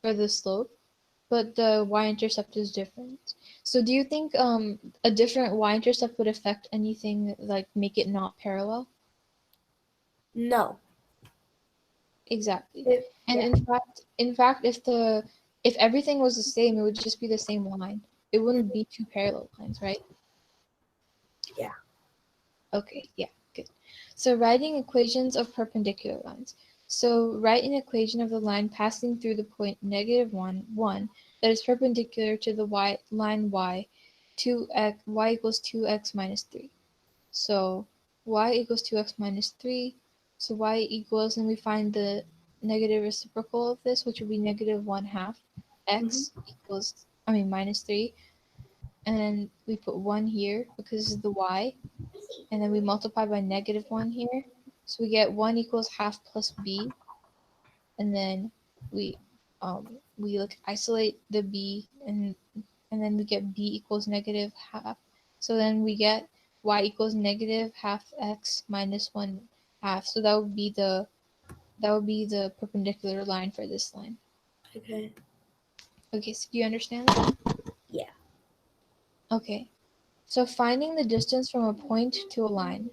[SPEAKER 1] for the slope, but the y-intercept is different. So do you think a different y-intercept would affect anything, like make it not parallel?
[SPEAKER 3] No.
[SPEAKER 1] Exactly. And
[SPEAKER 3] Yeah.
[SPEAKER 1] in fact, if everything was the same, it would just be the same line. It wouldn't be two parallel lines, right?
[SPEAKER 3] Yeah.
[SPEAKER 1] Okay, yeah, good. So writing equations of perpendicular lines. So write an equation of the line passing through the point -1, 1 that is perpendicular to the line y, 2x, y equals 2x minus 3. So y equals 2x minus 3. So y equals, and we find the negative reciprocal of this, which would be -1/2 x equals, minus 3. And then we put 1 here because this is the y. And then we multiply by -1 here. So we get 1 equals half plus b. And then we isolate the b, and then we get b equals -1/2. So then we get y equals -1/2 x minus 1/2. So that would be the perpendicular line for this line.
[SPEAKER 3] Okay.
[SPEAKER 1] Okay, so do you understand that?
[SPEAKER 3] Yeah.
[SPEAKER 1] Okay. So finding the distance from a point to a line.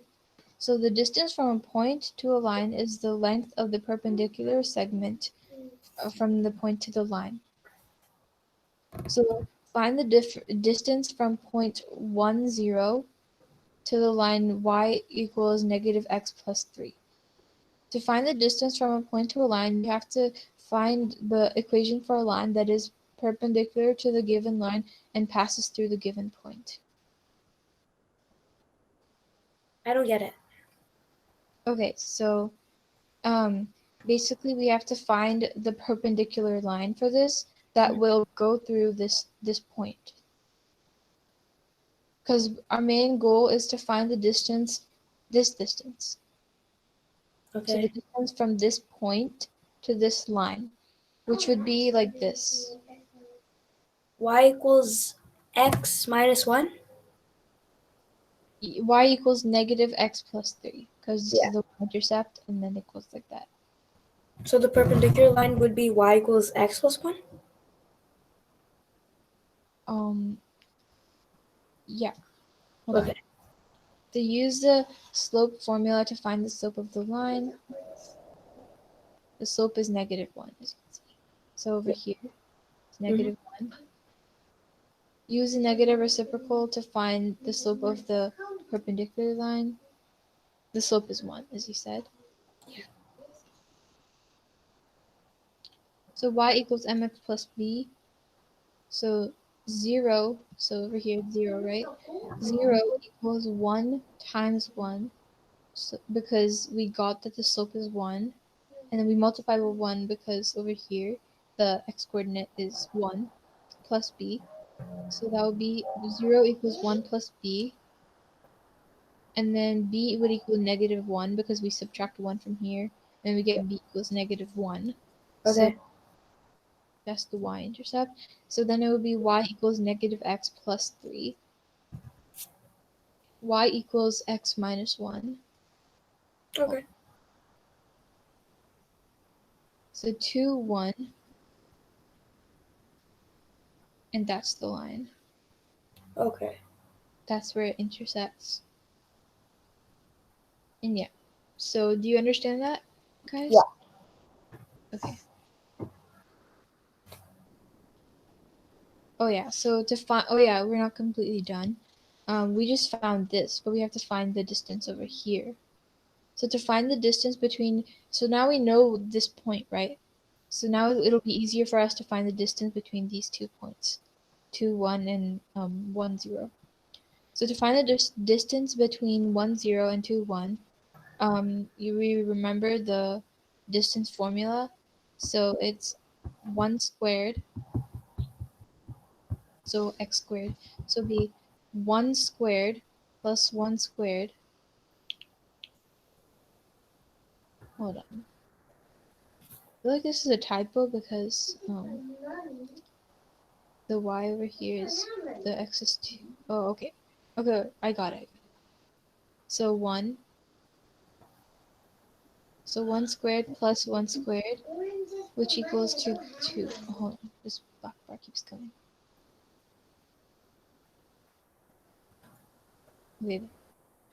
[SPEAKER 1] So the distance from a point to a line is the length of the perpendicular segment from the point to the line. So find the distance from point 1, 0 to the line y equals -x plus 3. To find the distance from a point to a line, you have to find the equation for a line that is perpendicular to the given line and passes through the given point.
[SPEAKER 3] I don't get it.
[SPEAKER 1] Okay, so basically we have to find the perpendicular line for this that will go through this point. Because our main goal is to find the distance, this distance.
[SPEAKER 3] Okay.
[SPEAKER 1] So the distance from this point to this line, which would be like this.
[SPEAKER 3] Y equals x minus 1?
[SPEAKER 1] Y equals -x plus 3, because this
[SPEAKER 3] Yeah.
[SPEAKER 1] is the intercept, and then it goes like that.
[SPEAKER 3] So the perpendicular line would be y equals x plus 1?
[SPEAKER 1] Yeah. Hold on.
[SPEAKER 3] Okay.
[SPEAKER 1] To use the slope formula to find the slope of the line, the slope is -1, as you can see. So over here, it's -1. Use a negative reciprocal to find the slope of the perpendicular line. The slope is 1, as you said. So y equals mx plus b. So 0, so over here it's 0, right? 0 equals 1 times 1, so, because we got that the slope is 1. And then we multiply by 1 because over here the x-coordinate is 1 plus b. So that would be 0 equals 1 plus b. And then b would equal -1 because we subtract 1 from here. And we get b equals -1. So
[SPEAKER 3] Okay.
[SPEAKER 1] that's the y-intercept. So then it would be y equals -x plus 3. Y equals x minus 1.
[SPEAKER 3] Okay.
[SPEAKER 1] So 2, 1. And that's the line.
[SPEAKER 3] Okay.
[SPEAKER 1] That's where it intersects. And yeah. So do you understand that, guys?
[SPEAKER 3] Yeah.
[SPEAKER 1] Okay. Oh yeah, so to find, oh yeah, we're not completely done. We just found this, but we have to find the distance over here. So to find the distance between, so now we know this point, right? So now it'll be easier for us to find the distance between these 2 points, 2, 1, and 1, 0. So to find the distance between 1, 0 and 2, 1, you remember the distance formula. So it's 1 squared, so x squared. So it'll be 1 squared plus 1 squared. Hold on. I feel like this is a typo because the y over here is, the x is 2. Oh, okay. Okay, I got it. So 1. So 1 squared plus 1 squared, which equals to 2. Oh, hold on. This black bar keeps coming. Okay.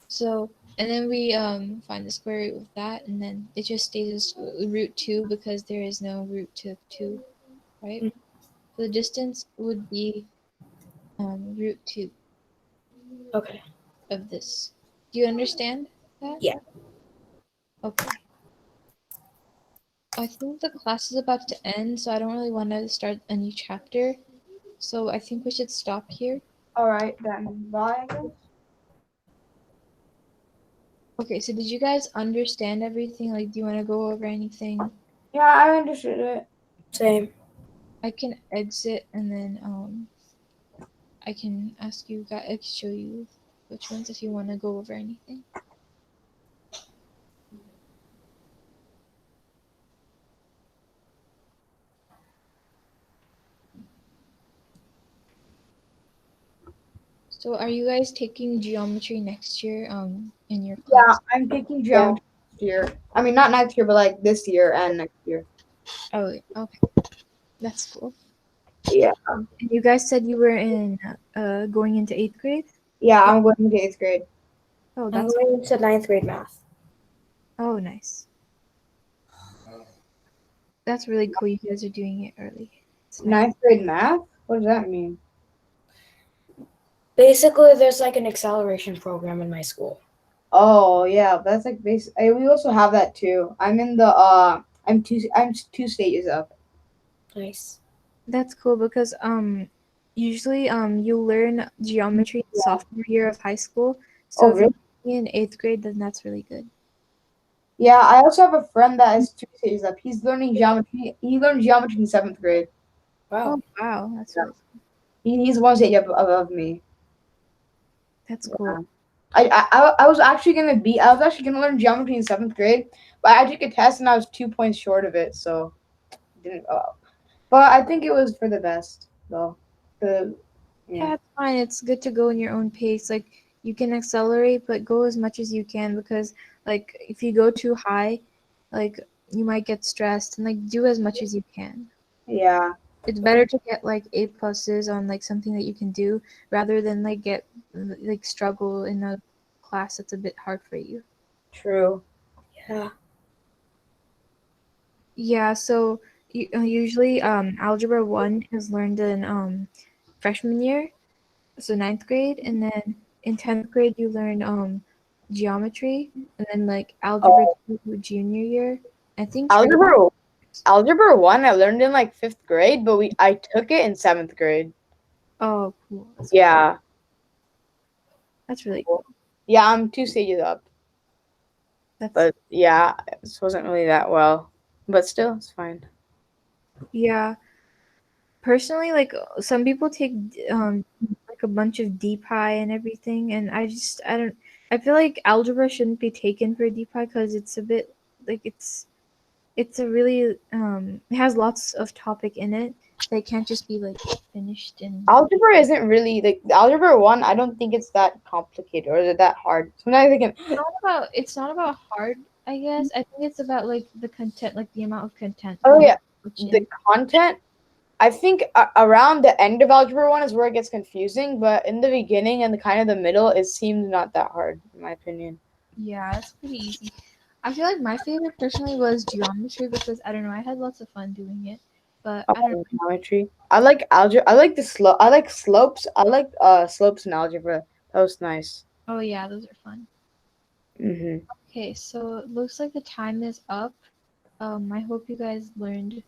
[SPEAKER 1] So, and then we find the square root of that, and then it just stays root 2 because there is no root to 2, right?
[SPEAKER 3] Mhm.
[SPEAKER 1] So the distance would be root 2
[SPEAKER 3] Okay.
[SPEAKER 1] of this. Do you understand that?
[SPEAKER 3] Yeah.
[SPEAKER 1] Okay. I think the class is about to end, so I don't really want to start a new chapter. So I think we should stop here.
[SPEAKER 2] All right, then bye, I guess.
[SPEAKER 1] Okay, so did you guys understand everything? Like, do you want to go over anything?
[SPEAKER 2] Yeah, I understood it.
[SPEAKER 3] Same.
[SPEAKER 1] I can exit and then I can ask you guys, I can show you which ones if you want to go over anything. So are you guys taking geometry next year in your
[SPEAKER 2] Yeah,
[SPEAKER 1] class?
[SPEAKER 2] I'm taking geometry next year. I mean, not next year, but like this year and next year.
[SPEAKER 1] Oh, okay. That's cool.
[SPEAKER 2] Yeah.
[SPEAKER 1] And you guys said you were in going into 8th grade?
[SPEAKER 2] Yeah, I'm going to 8th grade.
[SPEAKER 1] Oh,
[SPEAKER 3] I'm
[SPEAKER 1] that's
[SPEAKER 3] going into 9th grade math.
[SPEAKER 1] oh nice. That's really cool. You guys are doing it early. It's nice.
[SPEAKER 2] 9th grade math? What does that mean?
[SPEAKER 3] Basically, there's like an acceleration program in my school.
[SPEAKER 2] Oh yeah, that's like basic. We also have that too. I'm in the I'm 2 stages up.
[SPEAKER 3] Nice.
[SPEAKER 1] That's cool because usually you learn geometry in sophomore year of high school. So
[SPEAKER 2] Oh
[SPEAKER 1] if you're
[SPEAKER 2] really?
[SPEAKER 1] in 8th grade, then that's really good.
[SPEAKER 2] Yeah, I also have a friend that is 2 stages up. He's learning geometry. He learned geometry in 7th grade.
[SPEAKER 3] Wow.
[SPEAKER 1] Oh wow, that's
[SPEAKER 2] Yeah.
[SPEAKER 1] really cool.
[SPEAKER 2] He's 1 stage above me.
[SPEAKER 1] That's
[SPEAKER 2] Yeah.
[SPEAKER 1] cool.
[SPEAKER 2] I was actually gonna learn geometry in 7th grade, but I took a test and I was 2 points short of it, so didn't go up. But I think it was for the best though. The
[SPEAKER 1] Yeah,
[SPEAKER 2] yeah.
[SPEAKER 1] it's fine. It's good to go in your own pace. Like you can accelerate, but go as much as you can because like if you go too high, like you might get stressed and like do as much as you can.
[SPEAKER 2] Yeah.
[SPEAKER 1] It's better to get like A pluses on like something that you can do rather than like get like struggle in a class that's a bit hard for you.
[SPEAKER 2] True.
[SPEAKER 3] Yeah.
[SPEAKER 1] Yeah, so usually algebra 1 is learned in freshman year, so 9th grade, and then in 10th grade you learn geometry, and then like algebra
[SPEAKER 2] Oh,
[SPEAKER 1] 2 junior year. I think trade.
[SPEAKER 2] algebra 1 I learned in like 5th grade, but I took it in 7th grade.
[SPEAKER 1] Oh, cool.
[SPEAKER 2] Yeah.
[SPEAKER 1] That's really
[SPEAKER 2] Cool.
[SPEAKER 1] cool.
[SPEAKER 2] Yeah, I'm 2 stages up.
[SPEAKER 1] That's
[SPEAKER 2] But yeah, this wasn't really that well. But still, it's fine.
[SPEAKER 1] yeah. Personally, like some people take like a bunch of deep high and everything, and I don't I feel like algebra shouldn't be taken for deep high because it's a bit like it's a really it has lots of topic in it that can't just be like finished in.
[SPEAKER 2] Algebra isn't really like algebra 1. I don't think it's that complicated or that hard. Sometimes I can.
[SPEAKER 1] It's not about hard, I guess. I think it's about like the content, like the amount of content.
[SPEAKER 2] Oh yeah,
[SPEAKER 1] Which
[SPEAKER 2] the content. I think around the end of algebra 1 is where it gets confusing, but in the beginning and the kind of the middle, it seems not that hard, in my opinion.
[SPEAKER 1] yeah, it's pretty easy. I feel like my favorite personally was geometry because I don't know, I had lots of fun doing it. But I don't
[SPEAKER 2] Geometry. I like algebra. I like the slope. I like slopes. I like slopes in algebra. That was nice.
[SPEAKER 1] oh yeah, those are fun.
[SPEAKER 2] Mhm.
[SPEAKER 1] Okay, so it looks like the time is up. I hope you guys learned